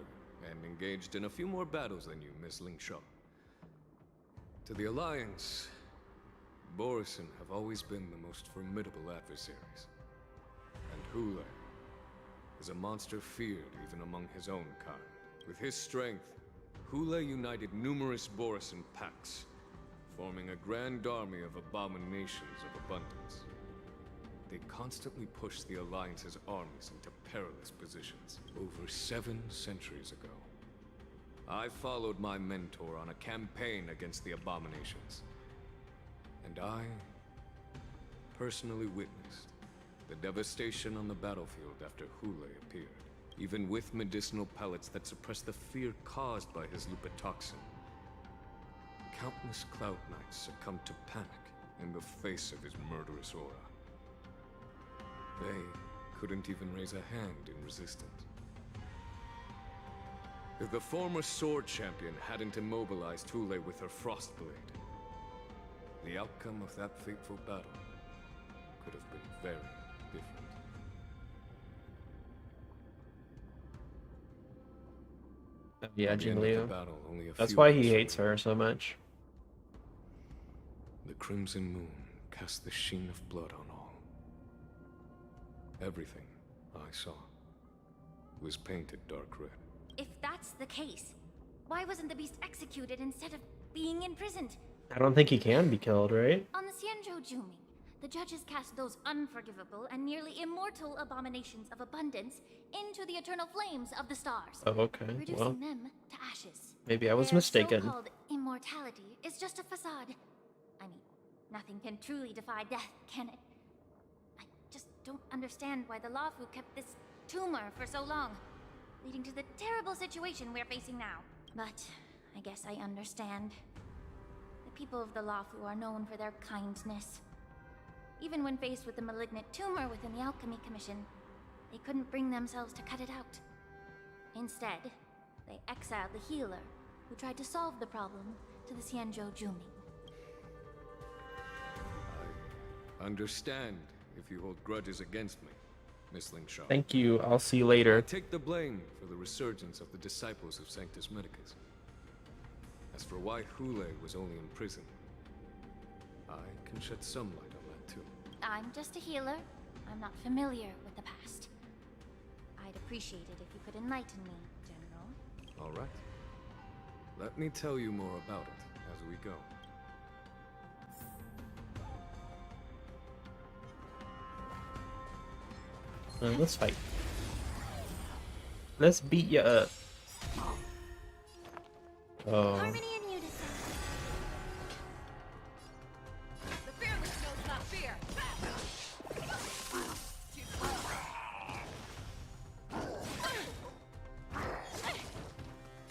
and engaged in a few more battles than you, Miss Ling Sha. To the Alliance, Borson have always been the most formidable adversaries. And Hulei is a monster feared even among his own kind. With his strength, Hulei united numerous Borson packs, forming a grand army of abominations of abundance. They constantly pushed the Alliance's armies into perilous positions. Over 7 centuries ago, I followed my mentor on a campaign against the abominations. And I personally witnessed the devastation on the battlefield after Hulei appeared. Even with medicinal pellets that suppressed the fear caused by his lupitoxin, countless Cloud Knights succumbed to panic in the face of his murderous aura. They couldn't even raise a hand in resistance. If the former sword champion hadn't immobilized Hulei with her Frostblade, the outcome of that fateful battle could have been very different. Yeah, At the Jing end of the Liu. battle, only a That's few why of he us hates remained. her so much. The crimson moon cast the sheen of blood on all. Everything I saw was painted dark red. If that's the case, why wasn't the beast executed instead of being imprisoned? I don't think he can be killed, right? On the Xianzhou Juming, the judges cast those unforgivable and nearly immortal abominations of abundance into the eternal flames of the stars, Oh, okay. reducing Well, them to ashes. maybe I was Their mistaken. so-called immortality is just a facade. I mean, nothing can truly defy death, can it? I just don't understand why the Luofu kept this tumor for so long, leading to the terrible situation we're facing now. But I guess I understand. The people of the Luofu are known for their kindness. Even when faced with the malignant tumor within the Alchemy Commission, they couldn't bring themselves to cut it out. Instead, they exiled the healer, who tried to solve the problem, to the Xianzhou Juming. I understand if you hold grudges against me, Miss Ling Sha. Thank you. I'll see you I later. take the blame for the resurgence of the disciples of Sanctus Medicus. As for why Hulei was only in prison, I can shed some light on that too. I'm just a healer. I'm not familiar with the past. I'd appreciate it if you could enlighten me, General. All right. Let me tell you more about it as we go. Let's fight. Let's beat you up. Oh. Harmony in unison. The fearless knows not fear.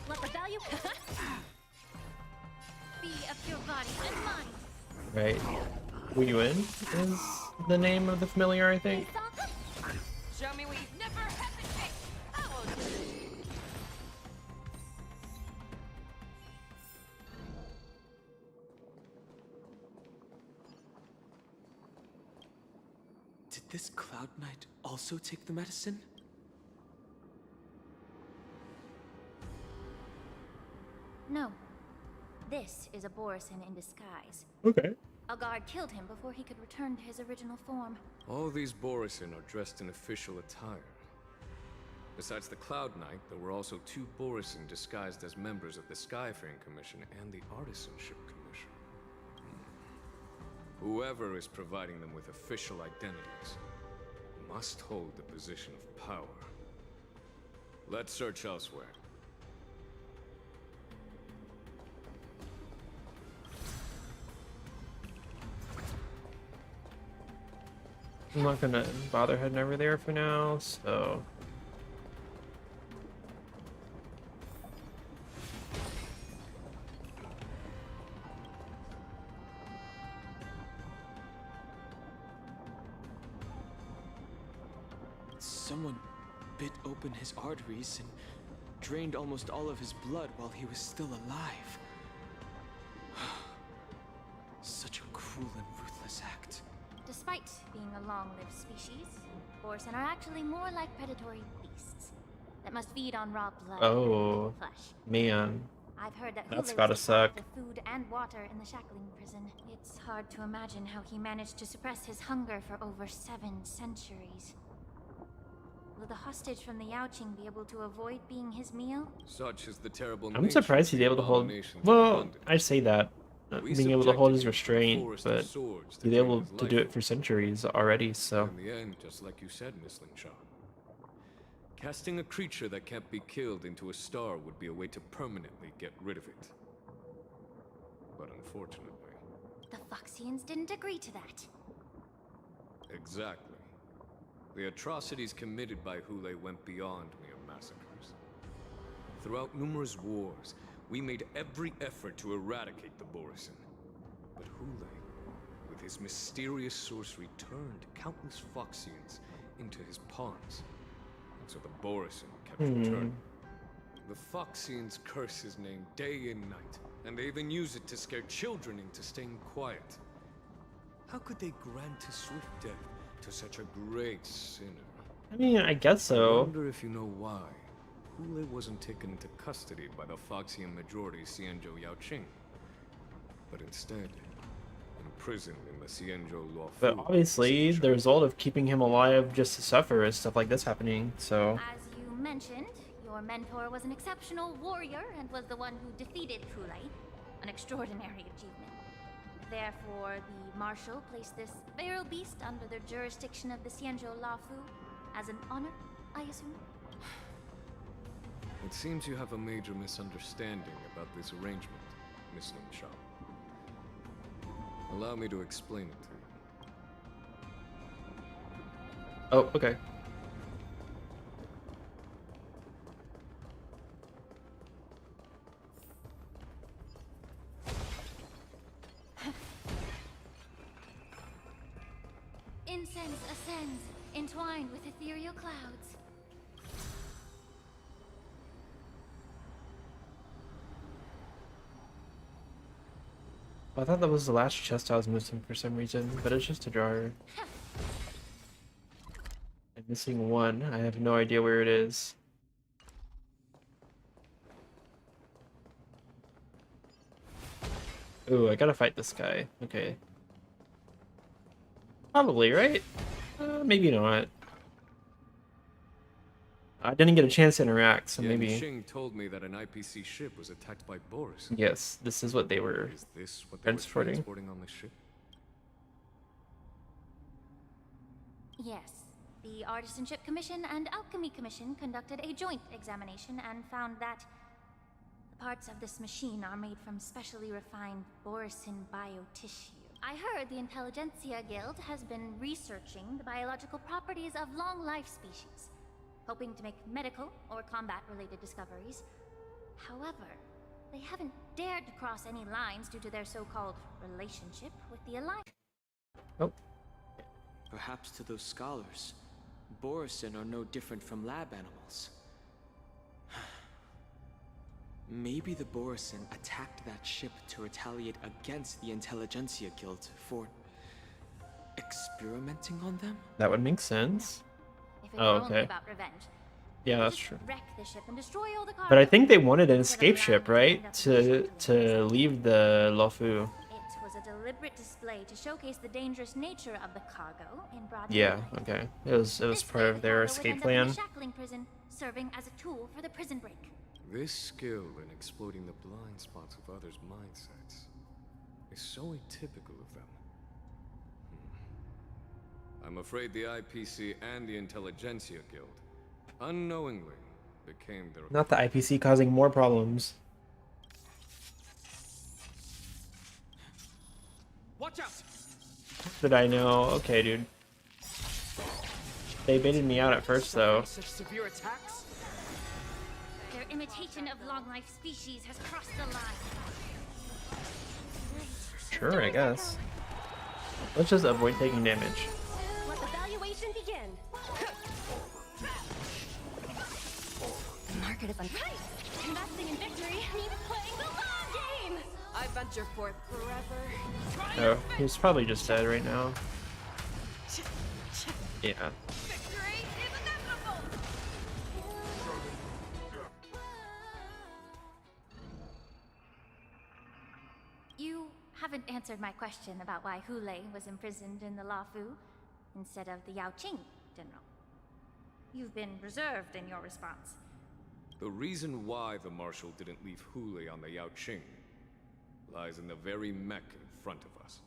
Let the value be of your body and mind. Right. Wu Yuan is the name of the familiar, I think. Show me what you've never hesitated. Oh, Did this Cloud Knight also take the medicine? No. This is a Borison in disguise. Okay. A guard killed him before he could return to his original form. All these Borison are dressed in official attire. Besides the Cloud Knight, there were also 2 Borisin disguised as members of the Skyfaring Commission and the Artisanship Commission. Whoever is providing them with official identities must hold the position of power. Let's search elsewhere. I'm not gonna bother heading over there for now, so... Someone bit open his arteries and drained almost all of his blood while he was still alive. Such a cruel and ruthless act. Despite being a long-lived species, Borisin are actually more like predatory beasts that must feed on raw blood Oh, and flesh. man. I've heard that That's Hule gotta was deprived suck. of food and water in the shackling prison. It's hard to imagine how he managed to suppress his hunger for over 7 centuries. Will the hostage from the Yaoqing be able to avoid being his meal? Such is the terrible I'm surprised he's able to hold... Well, I say that. Being able to hold his restraint, but he's able to do it for centuries already, so... In the end, just like you said, Miss Linshaw. Casting a creature that can't be killed into a star would be a way to permanently get rid of it. But unfortunately... The Foxians didn't agree to that. Exactly. The atrocities committed by Hule went beyond mere massacres. Throughout numerous wars, we made every effort to eradicate the Borisin. But Hule, with his mysterious sorcery, turned countless Foxians into his pawns. And so the Borisin kept returning. The Foxians curse his name day and night, and they even use it to scare children into staying quiet. How could they grant a swift death to such a great sinner? I mean, I guess I so. wonder if you know why Hule wasn't taken into custody by the Foxian majority Xianzhou Yaoqing, but instead imprisoned in the Xianzhou Luofu. But obviously, the result of keeping him alive just to suffer is stuff like this happening, so... As you mentioned, your mentor was an exceptional warrior and was the one who defeated Hule, an extraordinary achievement. Therefore, the Marshal placed this feral beast under the jurisdiction of the Xianzhou Luofu as an honor, I assume? It seems you have a major misunderstanding about this arrangement, Miss Linshaw. Allow me to explain it to you. Oh, okay. Incense ascends, entwined with ethereal clouds. I thought that was the last chest I was missing for some reason, but it's just a jar. I'm missing one. I have no idea where it is. Ooh, I gotta fight this guy. Okay. Probably, right? Maybe not. I didn't get a chance to interact, so maybe... Yanqing told me that an IPC ship was attacked by Boris. Yes, this is what they were Is this what they were transporting on this ship? Yes. The Artisanship Commission and Alchemy Commission conducted a joint examination and found that the parts of this machine are made from specially refined Borisin biotissue. I heard the Intelligentsia Guild has been researching the biological properties of long-life species, hoping to make medical or combat-related discoveries. However, they haven't dared to cross any lines due to their so-called relationship with the Alliance. Oh. Perhaps to those scholars, Borisin are no different from lab animals. Maybe the Borisin attacked that ship to retaliate against the Intelligentsia Guild for experimenting on them? That would make sense. If it Oh, were only okay. about revenge, Yeah, they that's just true. wreck the ship and destroy all the cargo. But I think they wanted an escape ship, right? To leave the Luofu. It was a a deliberate display to showcase the dangerous nature of the cargo in broad Yeah, daylight. okay. It was This part way, of the their cargo would escape end up in the plan. shackling prison, serving as a tool for the prison break. This skill in exploiting the blind spots of others' mindsets is so atypical of them. I'm afraid the IPC and the Intelligentsia Guild unknowingly became their... Not the IPC causing more problems. Watch out! Did I know? Okay, dude. They baited me out at first, though. Such severe attacks? Their imitation of long-life species has crossed the line. Sure, I guess. Let's just avoid taking damage. Let the valuation begin. The market is unpriced. Investing in victory means playing the long game. I venture forth forever. Oh, he's probably just dead right now. Yeah. Victory is inevitable! You haven't answered my question about why Hule was imprisoned in the Lafu instead of the Yaoqing, General. You've been reserved in your response. The reason why the Marshal didn't leave Hule on the Yaoqing lies in the very mech in front of us.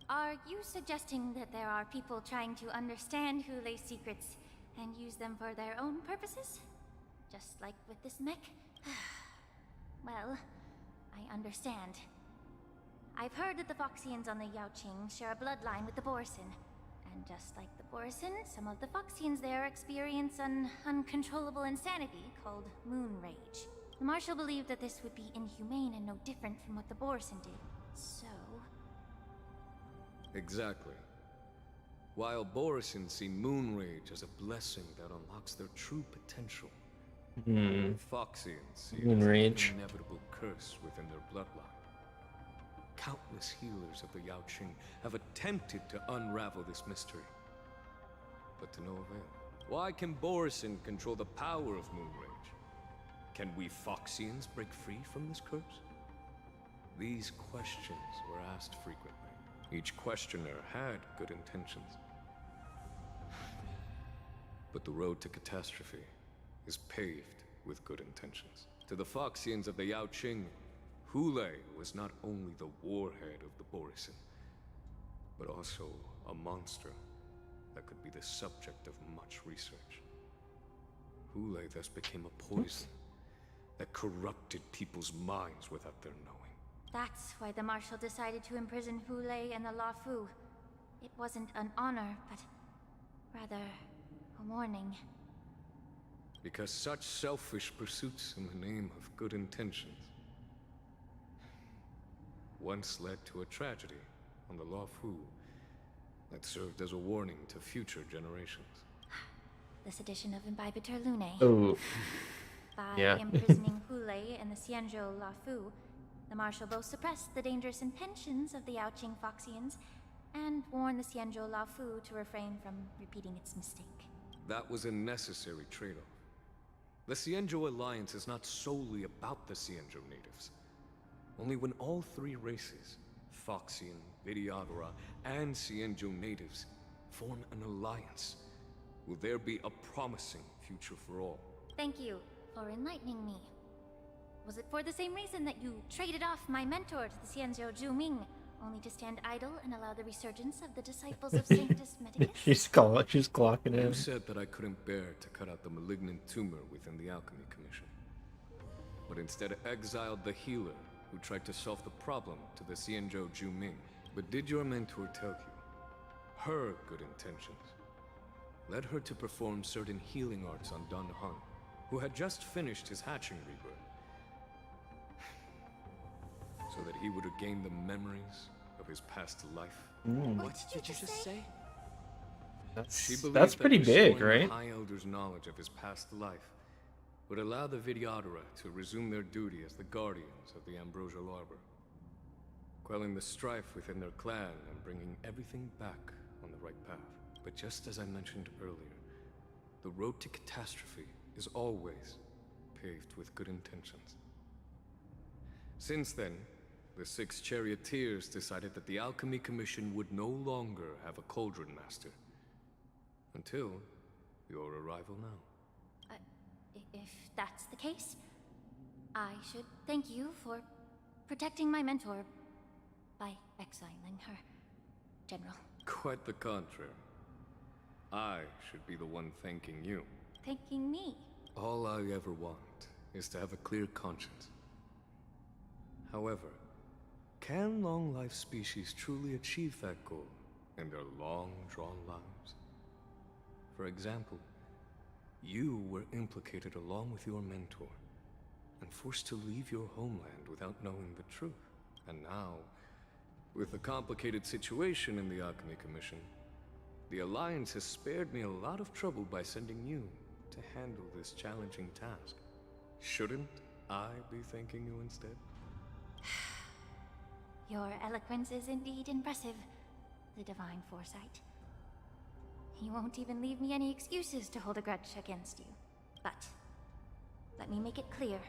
Are you suggesting that there are people trying to understand Hule's secrets and use them for their own purposes? Just like with this mech? Well, I understand. I've heard that the Foxians on the Yaoqing share a bloodline with the Borisin. And just like the Borisin, some of the Foxians there experience an uncontrollable insanity called Moon Rage. The Marshal believed that this would be inhumane and no different from what the Borisin did. So... Exactly. While Borisin see Moon Rage as a blessing that unlocks their true potential, Foxians see it Moon as Rage. an inevitable curse within their bloodline. Countless healers of the Yaoqing have attempted to unravel this mystery, but to no avail. Why can Borisin control the power of Moon Rage? Can we Foxians break free from this curse? These questions were asked frequently. Each questioner had good intentions. But the road to catastrophe is paved with good intentions. To the Foxians of the Yaoqing, Hule was not only the warhead of the Borisin, but also a monster that could be the subject of much research. Hule thus became a poison that corrupted people's minds without their knowing. that's why the Marshal decided to imprison Hule and the Lafu. It wasn't an honor, but rather a warning. Because such selfish pursuits in the name of good intentions once led to a tragedy on the Lafu that served as a warning to future generations. This edition of Imbibitor Lune. Oh. By imprisoning Hule and the Xianzhou Lafu, the Marshal both suppressed the dangerous intentions of the Yaoqing Foxians and warned the Xianzhou Lafu to refrain from repeating its mistake. That was a necessary trade-off. The Xianzhou Alliance is not solely about the Xianzhou natives. Only when all three races, Foxian, Vidyadhara, and Xianzhou natives, form an alliance, will there be a promising future for all. Thank you for enlightening me. Was it for the same reason that you traded off my mentor to the Xianzhou Zhuming, only to stand idle and allow the resurgence of the disciples of Sanctus Medicus? she's clocking him. You said that I couldn't bear to cut out the malignant tumor within the Alchemy Commission, but instead exiled the healer who tried to solve the problem to the Xianzhou Zhuming. But did your mentor tell you her good intentions led her to perform certain healing arts on Dun Hun, who had just finished his hatching rebirth, so that he would regain the memories of his past life? What did you just say? She believed That's that pretty big, restoring the right? High Elder's knowledge of his past life would allow the Vidyadhara to resume their duty as the guardians of the Ambrosial Arbor, quelling the strife within their clan and bringing everything back on the right path. But just as I mentioned earlier, the road to catastrophe is always paved with good intentions. Since then, the 6 charioteers decided that the Alchemy Commission would no longer have a Cauldron Master. Until your arrival now. If that's the case, I should thank you for protecting my mentor by exiling her, General. Quite the contrary. I should be the one thanking you. Thanking me? All I ever want is to have a clear conscience. However, can long-life species truly achieve that goal in their long-drawn lives? For example, you were implicated along with your mentor, and forced to leave your homeland without knowing the truth. And now, with the complicated situation in the Alchemy Commission, the Alliance has spared me a lot of trouble by sending you to handle this challenging task. Shouldn't I be thanking you instead? Your eloquence is indeed impressive, the divine foresight. You won't even leave me any excuses to hold a grudge against you. But let me make it clear.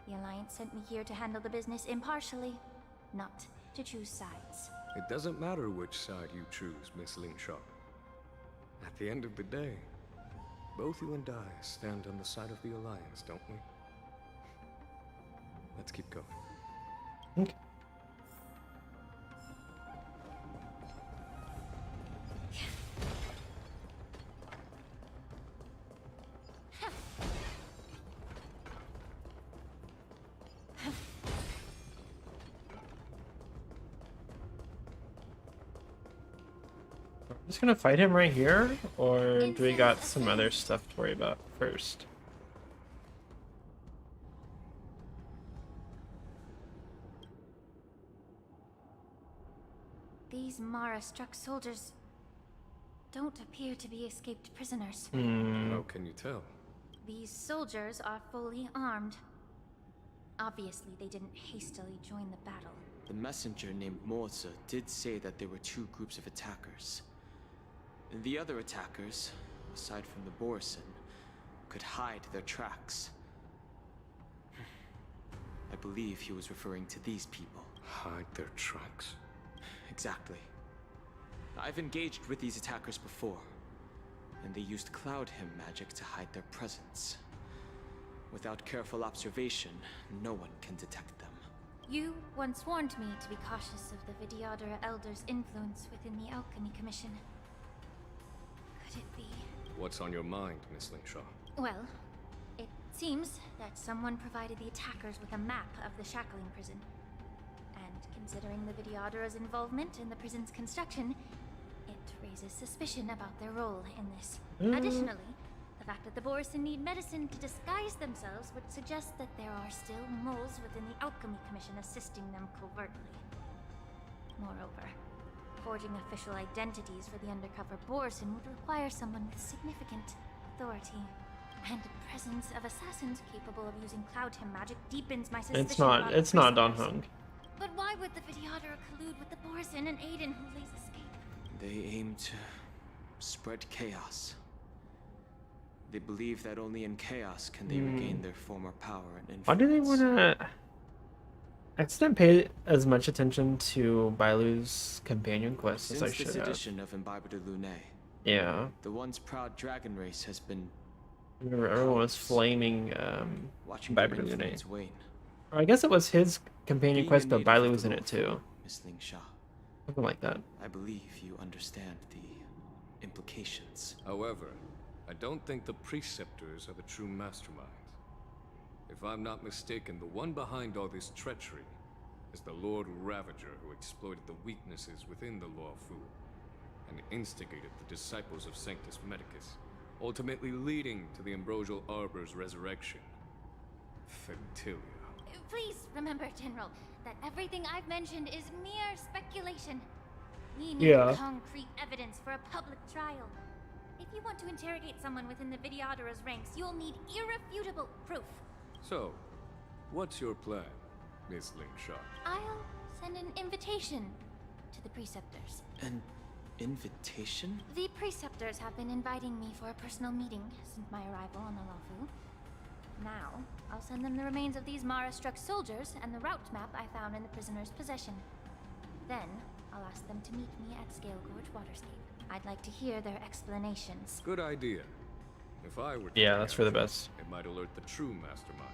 The Alliance sent me here to handle the business impartially, not to choose sides. It doesn't matter which side you choose, Miss Lingshaw. At the end of the day, both you and I stand on the side of the Alliance, don't we? Let's keep going. Okay. Just gonna fight him right here, or do we got some other stuff to worry about first? These Mara-struck soldiers don't appear to be escaped prisoners. How can you tell? These soldiers are fully armed. Obviously, they didn't hastily join the battle. The messenger named Morza did say that there were 2 groups of attackers. And the other attackers, aside from the Borison, could hide their tracks. I believe he was referring to these people. Hide their tracks? Exactly. I've engaged with these attackers before, and they used Cloud Hymn magic to hide their presence. Without careful observation, no one can detect them. You once warned me to be cautious of the Vidyadhara Elder's influence within the Alchemy Commission. Could it be? What's on your mind, Miss Lingshaw? Well, it seems that someone provided the attackers with a map of the shackling prison. And considering the Vidyadhara's involvement in the prison's construction, it raises suspicion about their role in this. Additionally, the fact that the Borison need medicine to disguise themselves would suggest that there are still moles within the Alchemy Commission assisting them covertly. Moreover, forging official identities for the undercover Borison would require someone with significant authority. And the presence of assassins capable of using Cloud Hymn magic deepens my suspicion. It's not Don Hung. But why would the Vidyadhara collude with the Borison and aid in Hulei's escape? They aim to spread chaos. They believe that only in chaos can they regain their former power and influence. Why do they wanna... I just didn't pay as much attention to Bailu's companion quest as I should have. Since this edition of Imbibe de Lune, yeah, the once proud dragon race has been... Remember, everyone was flaming Imbibe de Lune. Wane. Or I guess it was his companion quest, but Bailu was in it too. Miss Lingshaw. Something like that. I believe you understand the implications. However, I don't think the Preceptors are the true masterminds. If I'm not mistaken, the one behind all this treachery is the Lord Ravager, who exploited the weaknesses within the Law Fu and instigated the disciples of Sanctus Medicus, ultimately leading to the Ambrosial Arbor's resurrection. Fentilia. Please remember, General, that everything I've mentioned is mere speculation. We need concrete evidence for a public trial. If you want to interrogate someone within the Vidyadhara's ranks, you'll need irrefutable proof. So, what's your plan, Miss Lingshaw? I'll send an invitation to the Preceptors. An invitation? The Preceptors have been inviting me for a personal meeting since my arrival on the Lafu. Now, I'll send them the remains of these Mara-struck soldiers and the route map I found in the prisoner's possession. Then, I'll ask them to meet me at Scale Gorge Waterscape. I'd like to hear their explanations. Good idea. If I were Yeah, that's for the best. it might alert the true mastermind.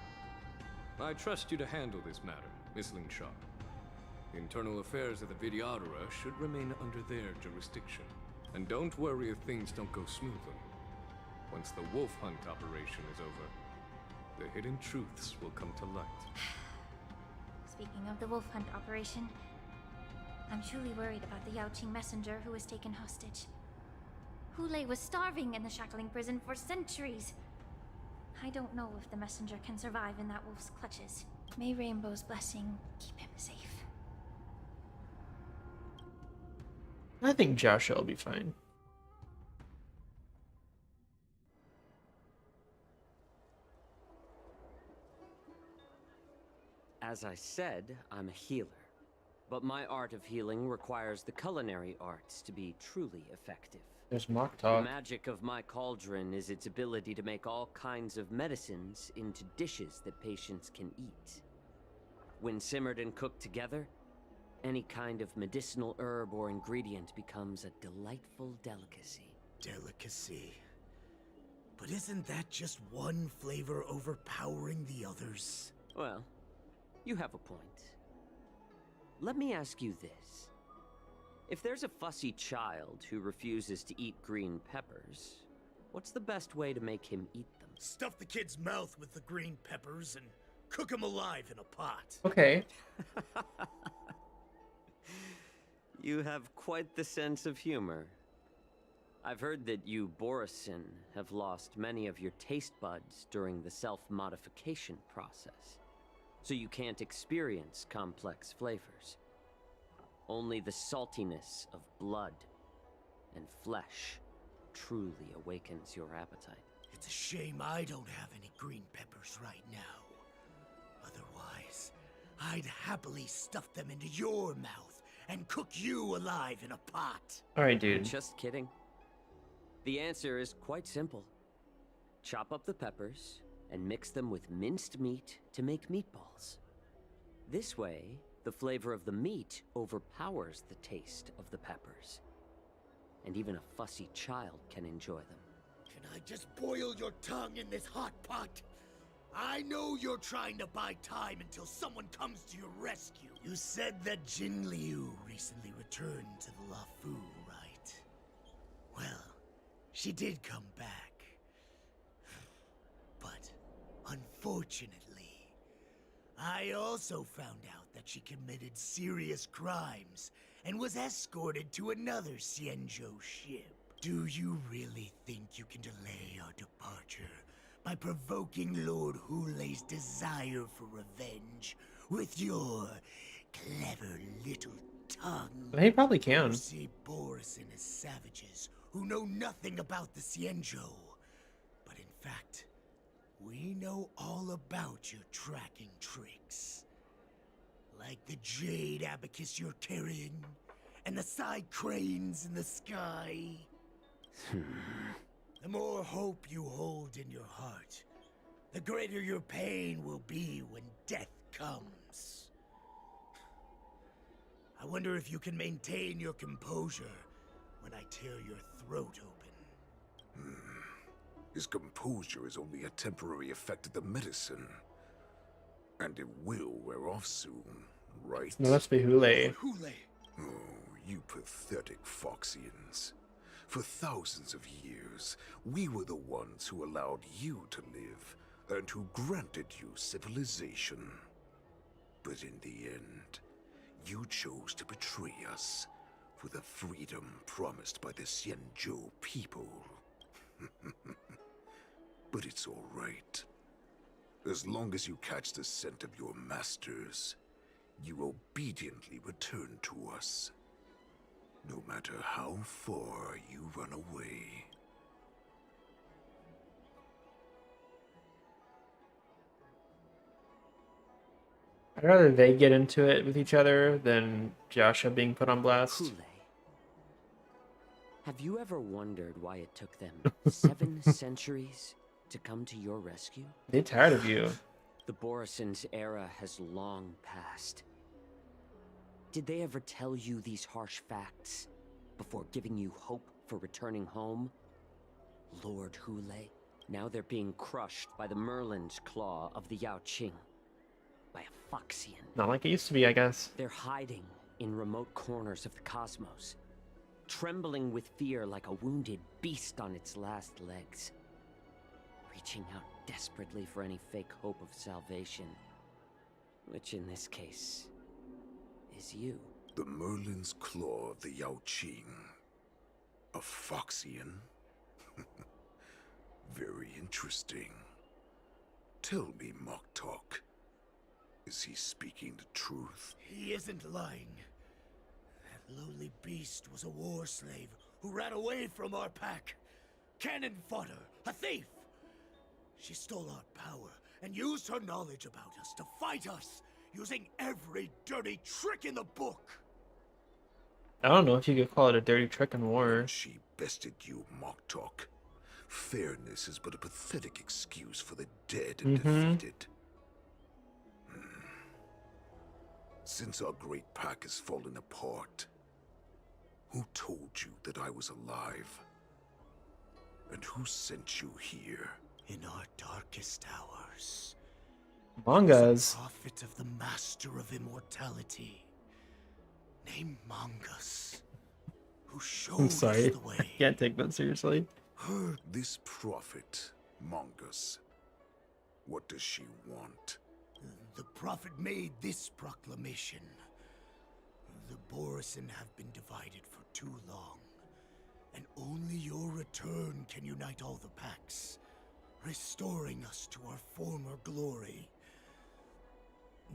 I trust you to handle this matter, Miss Lingshaw. The internal affairs of the Vidyadhara should remain under their jurisdiction. And don't worry if things don't go smoothly. Once the wolf hunt operation is over, the hidden truths will come to light. Speaking of the wolf hunt operation, I'm truly worried about the Yaoqing messenger who was taken hostage. Hulei was starving in the shackling prison for centuries. I don't know if the messenger can survive in that wolf's clutches. May Rainbow's blessing keep him safe. I think Joshua will be fine. As I said, I'm a healer. But my art of healing requires the culinary arts to be truly effective. There's mock The talk. magic of my cauldron is its ability to make all kinds of medicines into dishes that patients can eat. When simmered and cooked together, any kind of medicinal herb or ingredient becomes a delightful delicacy. Delicacy. But isn't that just one flavor overpowering the others? Well, you have a point. Let me ask you this. If there's a fussy child who refuses to eat green peppers, what's the best way to make him eat them? Stuff the kid's mouth with the green peppers and cook him alive in a pot. Okay. You have quite the sense of humor. I've heard that you, Borisin, have lost many of your taste buds during the self-modification process, so you can't experience complex flavors. Only the saltiness of blood and flesh truly awakens your appetite. It's a shame I don't have any green peppers right now. Otherwise, I'd happily stuff them into your mouth and cook you alive in a pot. Alright, dude. Just kidding. The answer is quite simple. Chop up the peppers and mix them with minced meat to make meatballs. This way, the flavor of the meat overpowers the taste of the peppers. And even a fussy child can enjoy them. Can I just boil your tongue in this hot pot? I know you're trying to buy time until someone comes to your rescue. You said that Jin Liu recently returned to the Luofu, right? Well, she did come back. But, unfortunately, I also found out that she committed serious crimes and was escorted to another Xianzhou ship. Do you really think you can delay our departure by provoking Lord Hulei's desire for revenge with your clever little tongue? He probably can. You see Borisin as savages who know nothing about the Xianzhou. But in fact, we know all about your tracking tricks. Like the jade abacus you're carrying, and the side cranes in the sky. The more hope you hold in your heart, the greater your pain will be when death comes. I wonder if you can maintain your composure when I tear your throat open. His composure is only a temporary effect of the medicine. And it will wear off soon, right? No, that's Hulei. Oh, you pathetic Foxians. For thousands of years, we were the ones who allowed you to live, and who granted you civilization. But in the end, you chose to betray us for the freedom promised by the Xianzhou people. But it's all right. As long as you catch the scent of your masters, you obediently return to us. No matter how far you run away. I'd rather they get into it with each other than Joshua being put on blast. Hulei. Have you ever wondered why it took them 7 centuries to come to your rescue? They're tired of you. The Borison's era has long passed. Did they ever tell you these harsh facts before giving you hope for returning home? Lord Hule, now they're being crushed by the Merlin's claw of the Yao Qing. By a Foxian. Not like it used to be, I guess. They're hiding in remote corners of the cosmos, trembling with fear like a wounded beast on its last legs, reaching out desperately for any fake hope of salvation, which in this case is you. The Merlin's claw of the Yao Qing. A Foxian? Very interesting. Tell me, Moktok, is he speaking the truth? He isn't lying. That lowly beast was a war slave who ran away from our pack. Cannon fodder, a thief. She stole our power and used her knowledge about us to fight us, using every dirty trick in the book. I don't know if you could call it a dirty trick in war. She bested you, Moktok. Fairness is but a pathetic excuse for the dead and defeated. Since our great pack has fallen apart, who told you that I was alive? And who sent you here? In our darkest hours, Mangas. a prophet of the Master of Immortality, named Mangas, who showed I'm sorry. us the way. I can't take that seriously. Heard this prophet, Mangas. What does she want? The prophet made this proclamation. The Borison have been divided for too long, and only your return can unite all the packs, restoring us to our former glory.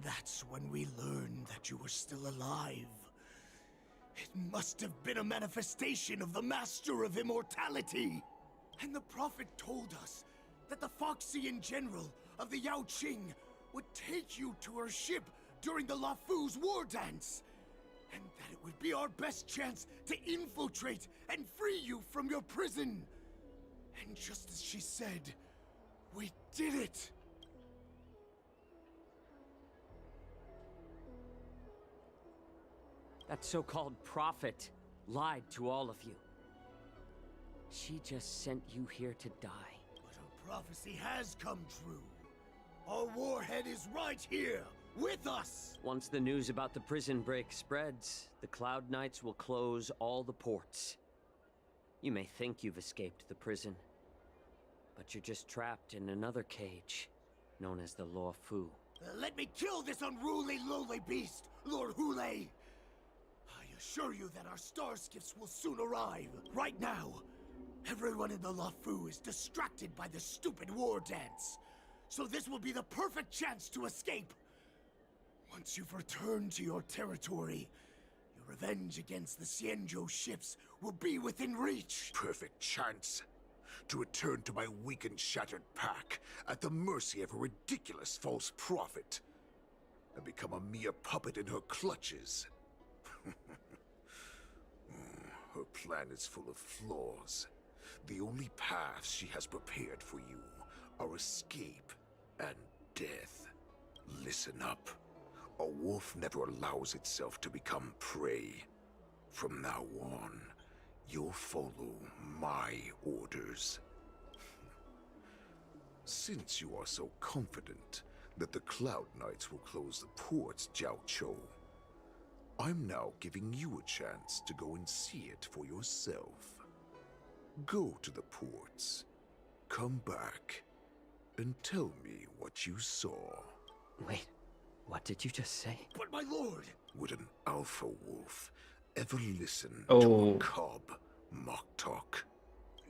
That's when we learned that you were still alive. It must have been a manifestation of the Master of Immortality. And the prophet told us that the Foxian general of the Yao Qing would take you to her ship during the Lafu's war dance, and that it would be our best chance to infiltrate and free you from your prison. And just as she said, we did it! That so-called prophet lied to all of you. She just sent you here to die. But her prophecy has come true. Our warhead is right here, with us! Once the news about the prison break spreads, the Cloud Knights will close all the ports. You may think you've escaped the prison, but you're just trapped in another cage, known as the Lafu. Let me kill this unruly, lowly beast, Lord Hule! I assure you that our star skiffs will soon arrive. Right now, everyone in the Lafu is distracted by the stupid war dance. So this will be the perfect chance to escape. Once you've returned to your territory, your revenge against the Xianzhou ships will be within reach. Perfect chance to return to my weak and shattered pack at the mercy of a ridiculous false prophet and become a mere puppet in her clutches. Her plan is full of flaws. The only paths she has prepared for you are escape and death. Listen up. A wolf never allows itself to become prey. From now on, you'll follow my orders. Since you are so confident that the Cloud Knights will close the ports, Jiao Chou, I'm now giving you a chance to go and see it for yourself. Go to the ports, come back, and tell me what you saw. Wait, what did you just say? But my lord! Would an alpha wolf ever listen to Oh. a cub, Moktok?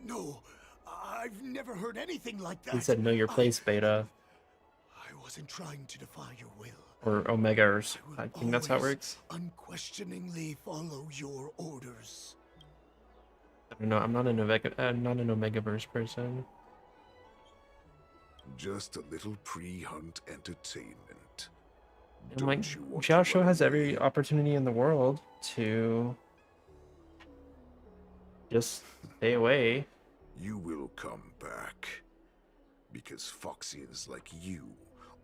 No, I've never heard anything like that. He said know your place, Beta. I wasn't trying to defy your will. Or Omegas. I think that's how it Always works. unquestioningly follow your orders. I don't know, I'm not an Omegaverse person. Just a little pre-hunt entertainment. And like, Don't you want Xiao to Shou run has every away? opportunity in the world to just stay away. You will come back. Because Foxians like you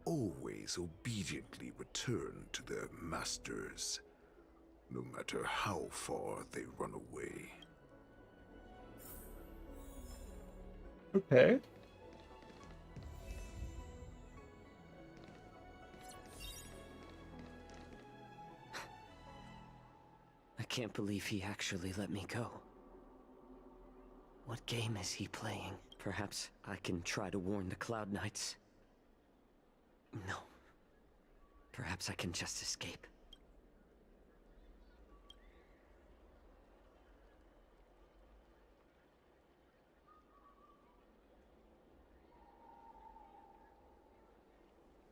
always obediently return to their masters, no matter how far they run away. Okay. I can't believe he actually let me go. What game is he playing? Perhaps I can try to warn the Cloud Knights. No. Perhaps I can just escape.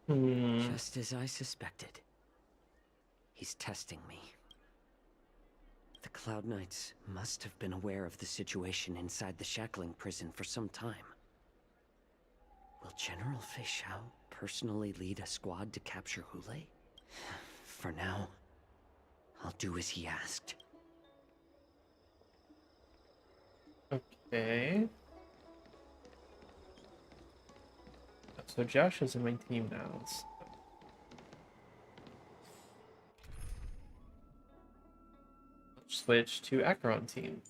Just as I suspected. He's testing me. The Cloud Knights must have been aware of the situation inside the shackling prison for some time. Will General Feixiao personally lead a squad to capture Hule? For now, I'll do as he asked. Okay. So Josh is in my team now. Switch to Acheron team.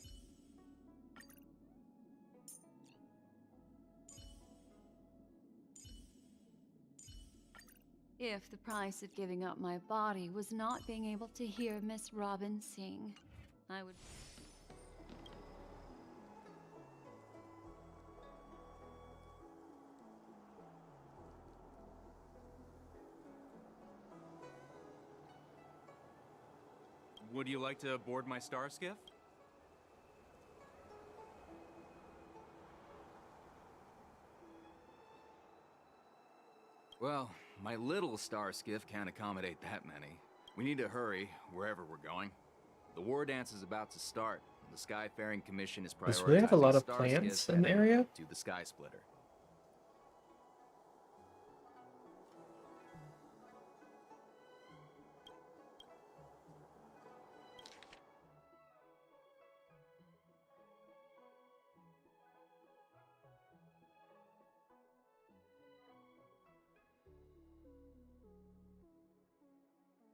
If the price of giving up my body was not being able to hear Miss Robin sing, I would... Would you like to board my star skiff? Well, my little star skiff can't accommodate that many. We need to hurry wherever we're going. The war dance is about to start. The Skyfaring Commission is prioritizing Does we have a lot of star plants skiffs in the heading area? to the Sky Splitter.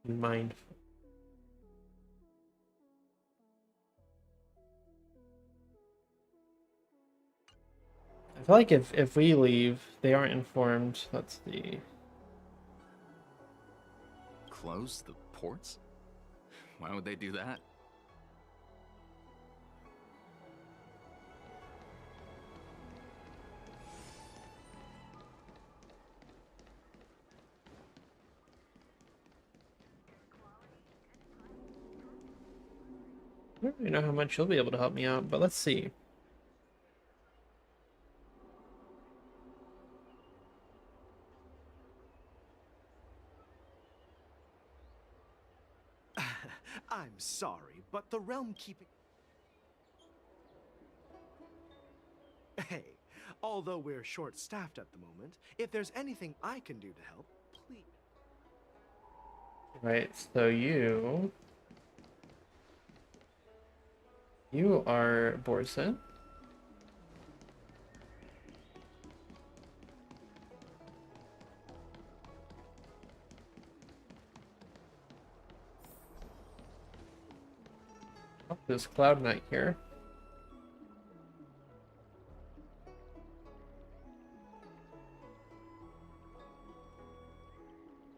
Mindful. I feel like if we leave, they aren't informed. Let's see. Close the ports? Why would they do that? I don't really know how much you'll be able to help me out, but let's see. I'm sorry, but the realm keeping... Hey, although we're short-staffed at the moment, if there's anything I can do to help, please... Right, so you are Borson. Oh, there's Cloud Knight here.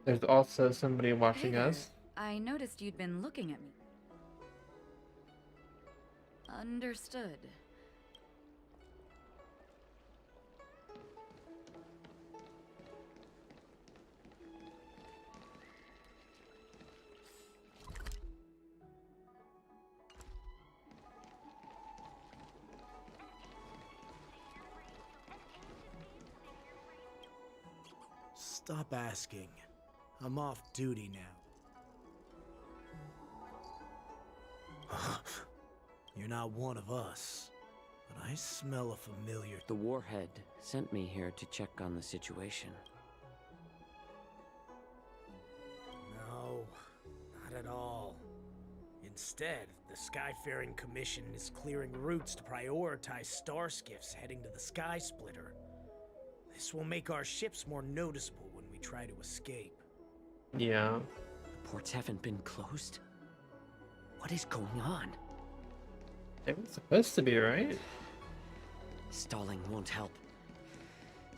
There's also somebody watching us. I noticed you'd been looking at me. Understood. Stop asking. I'm off duty now. You're not one of us, but I smell a familiar... The Warhead sent me here to check on the situation. No, not at all. Instead, the Skyfaring Commission is clearing routes to prioritize star skiffs heading to the Sky Splitter. This will make our ships more noticeable when we try to escape. Yeah. The ports haven't been closed? What is going on? They were supposed to be, right? Stalling won't help.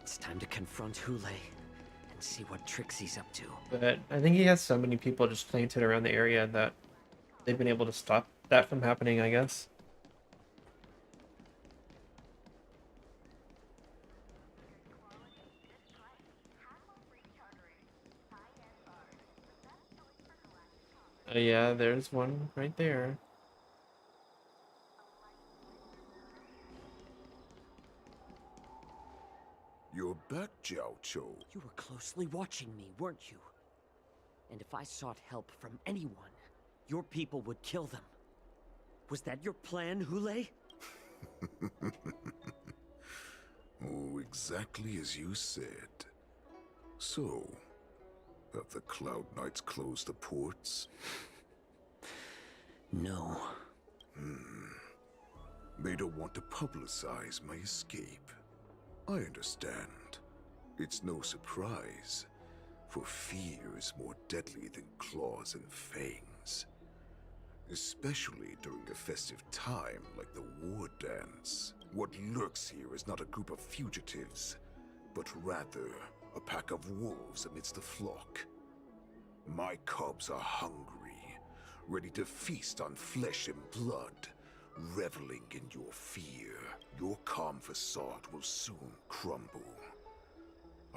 It's time to confront Hule and see what tricks he's up to. But I think he has so many people just planted around the area that they've been able to stop that from happening, I guess. Oh yeah, there's one right there. You're back, Jiao Cho. You were closely watching me, weren't you? And if I sought help from anyone, your people would kill them. Was that your plan, Hule? Oh, exactly as you said. So, have the Cloud Knights closed the ports? No. They don't want to publicize my escape. I understand. It's no surprise, for fear is more deadly than claws and fangs. Especially during a festive time like the war dance. What lurks here is not a group of fugitives, but rather a pack of wolves amidst the flock. My cubs are hungry, ready to feast on flesh and blood, reveling in your fear. Your calm facade will soon crumble.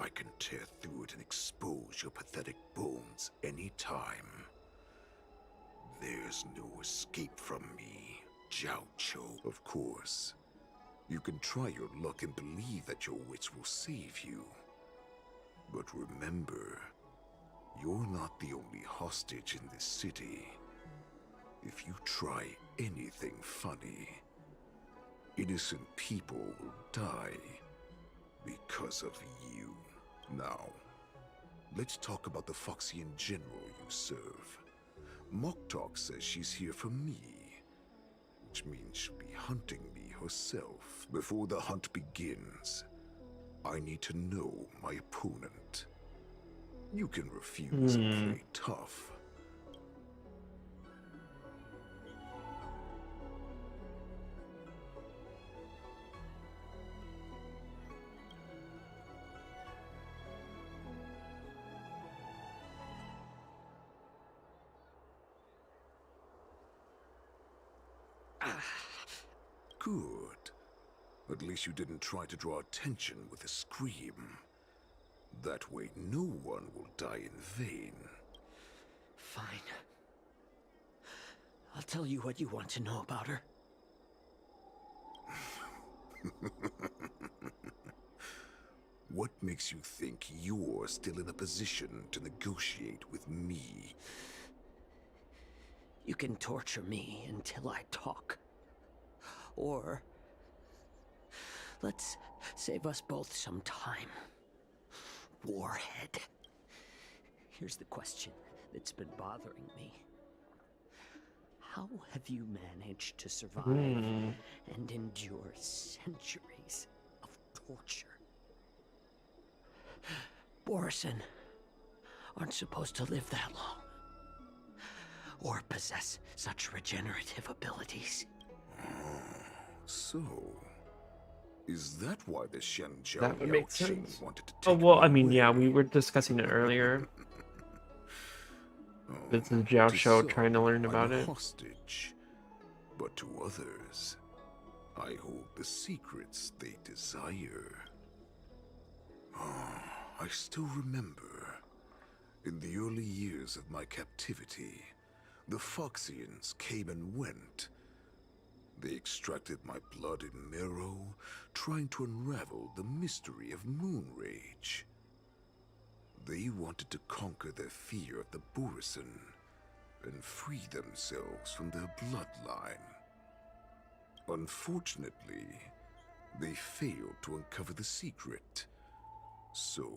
I can tear through it and expose your pathetic bones anytime. There's no escape from me, Jiao Cho. Of course, you can try your luck and believe that your wits will save you. But remember, you're not the only hostage in this city. If you try anything funny, innocent people will die because of you. Now, let's talk about the Foxian general you serve. Moktok says she's here for me, which means she'll be hunting me herself. Before the hunt begins, I need to know my opponent. You can refuse and play tough. Good. At least you didn't try to draw attention with a scream. That way no one will die in vain. Fine. I'll tell you what you want to know about her. What makes you think you're still in a position to negotiate with me? You can torture me until I talk. Or let's save us both some time. Warhead. Here's the question that's been bothering me. How have you managed to survive and endure centuries of torture? Borisin aren't supposed to live that long, or possess such regenerative abilities. So, is that why the Shenjiao That would make Yaoqing sense. wanted to Oh take well, me I mean, away? yeah, we were discussing it earlier. This is Jiao To Cho some, trying to learn about I'm a it. hostage, but to others, I hold the secrets they desire. I still remember, in the early years of my captivity, the Foxians came and went. They extracted my blood and marrow, trying to unravel the mystery of moon rage. They wanted to conquer their fear of the Borisin and free themselves from their bloodline. Unfortunately, they failed to uncover the secret. So,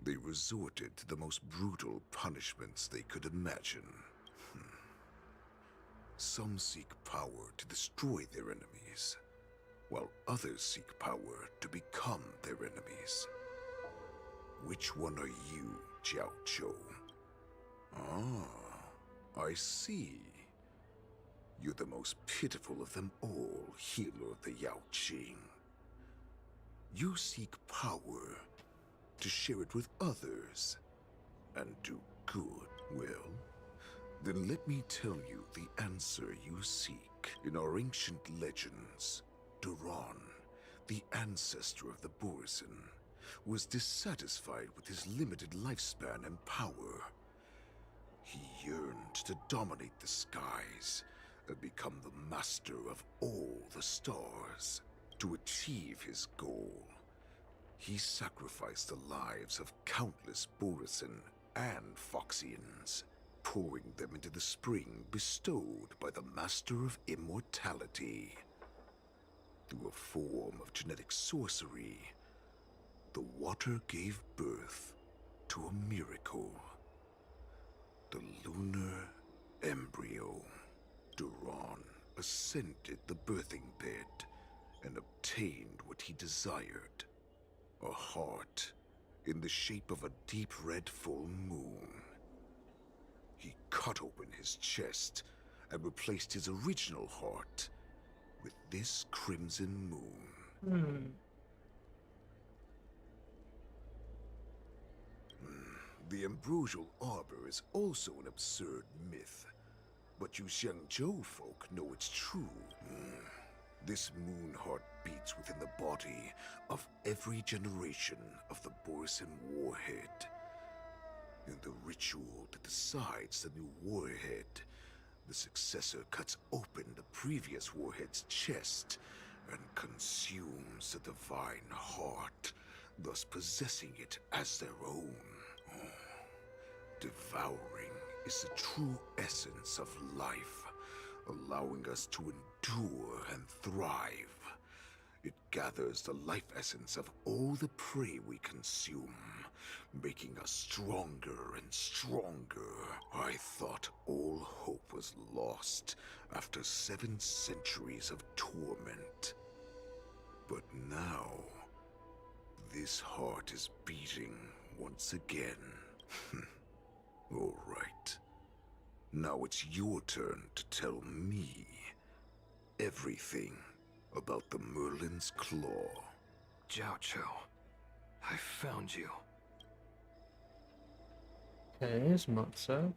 they resorted to the most brutal punishments they could imagine. Some seek power to destroy their enemies. while others seek power to become their enemies. Which one are you, Jiao Chou? Ah, I see. You're the most pitiful of them all, healer of the Yao Qing. You seek power to share it with others and do good. Well, then let me tell you the answer you seek. In our ancient legends, Duran, the ancestor of the Borisin, was dissatisfied with his limited lifespan and power. He yearned to dominate the skies and become the master of all the stars. To achieve his goal, he sacrificed the lives of countless Borisin and Foxians, pouring them into the spring bestowed by the Master of Immortality. Through a form of genetic sorcery, the water gave birth to a miracle. The lunar embryo. Duran ascended the birthing bed and obtained what he desired. A heart in the shape of a deep red full moon. He cut open his chest and replaced his original heart with this crimson moon. The ambrosial arbor is also an absurd myth, but you Xiangzhou folk know it's true. This moon heart beats within the body of every generation of the Borisin warhead. In the ritual that decides the new warhead, the successor cuts open the previous warhead's chest and consumes the divine heart, thus possessing it as their own. Devouring is the true essence of life, allowing us to endure and thrive. It gathers the life essence of all the prey we consume, making us stronger and stronger. I thought all hope was lost after 7 centuries of torment. But now, this heart is beating once again. All right. Now it's your turn to tell me everything about the Merlin's Claw. Jiao Chou, I found you. Okay, here's Matsu.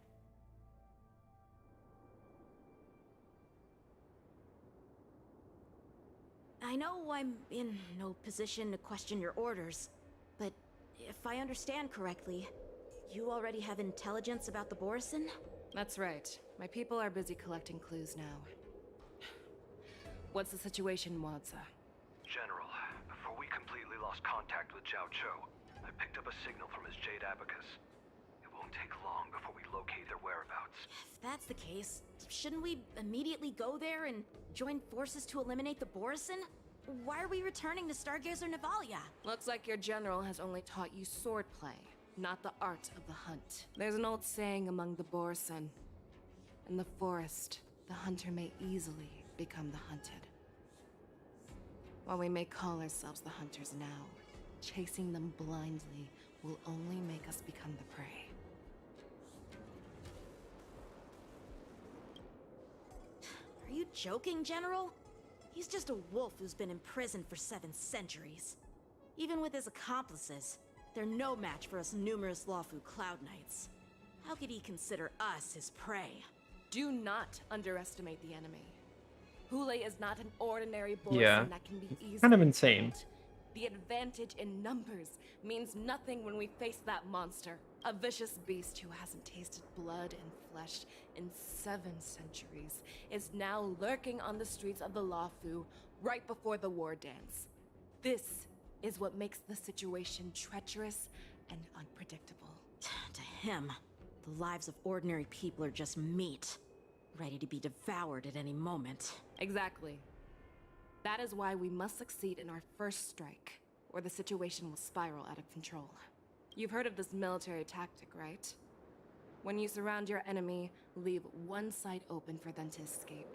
I know I'm in no position to question your orders, but if I understand correctly, you already have intelligence about the Borisin? That's right. My people are busy collecting clues now. What's the situation, Wadza? General, before we completely lost contact with Jiao Chou, I picked up a signal from his Jade Abacus. It won't take long before we locate their whereabouts. If that's the case, shouldn't we immediately go there and join forces to eliminate the Borisin? Why are we returning to Stargazer Navalia? Looks like your general has only taught you swordplay, not the art of the hunt. There's an old saying among the Borisin. In the forest, the hunter may easily become the hunted. While we may call ourselves the hunters now, chasing them blindly will only make us become the prey. Are you joking, General? He's just a wolf who's been imprisoned for 7 centuries. Even with his accomplices, they're no match for us numerous Lawfu Cloud Knights. How could he consider us his prey? Do not underestimate the enemy. Hule is not an ordinary Borisin Yeah. that can be easily Kind of insane. killed. The advantage in numbers means nothing when we face that monster. A vicious beast who hasn't tasted blood and flesh in 7 centuries is now lurking on the streets of the Lawfu right before the war dance. This is what makes the situation treacherous and unpredictable. To him, the lives of ordinary people are just meat, ready to be devoured at any moment. Exactly. That is why we must succeed in our first strike, or the situation will spiral out of control. You've heard of this military tactic, right? When you surround your enemy, leave one side open for them to escape.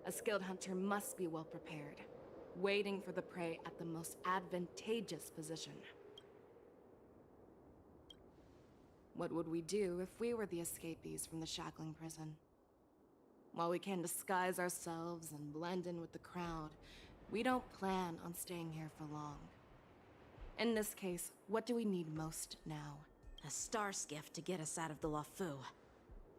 A skilled hunter must be well prepared. waiting for the prey at the most advantageous position. What would we do if we were the escapees from the shackling prison? While we can disguise ourselves and blend in with the crowd, we don't plan on staying here for long. In this case, what do we need most now? A star skiff to get us out of the Lafu.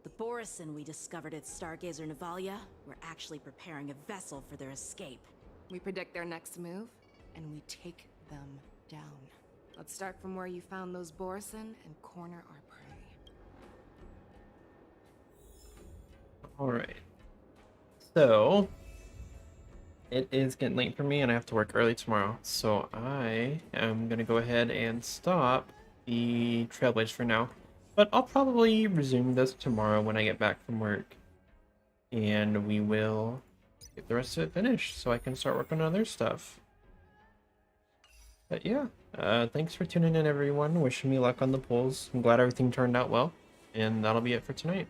The Borison we discovered at Stargazer Navalia were actually preparing a vessel for their escape. We predict their next move, and we take them down. Let's start from where you found those Borison and corner our prey. Alright. So, it is getting late for me and I have to work early tomorrow. So I am going to go ahead and stop the Trailblaze for now. But I'll probably resume this tomorrow when I get back from work. And we will get the rest of it finished so I can start working on other stuff. But yeah, thanks for tuning in everyone. Wishing me luck on the polls. I'm glad everything turned out well. And that'll be it for tonight.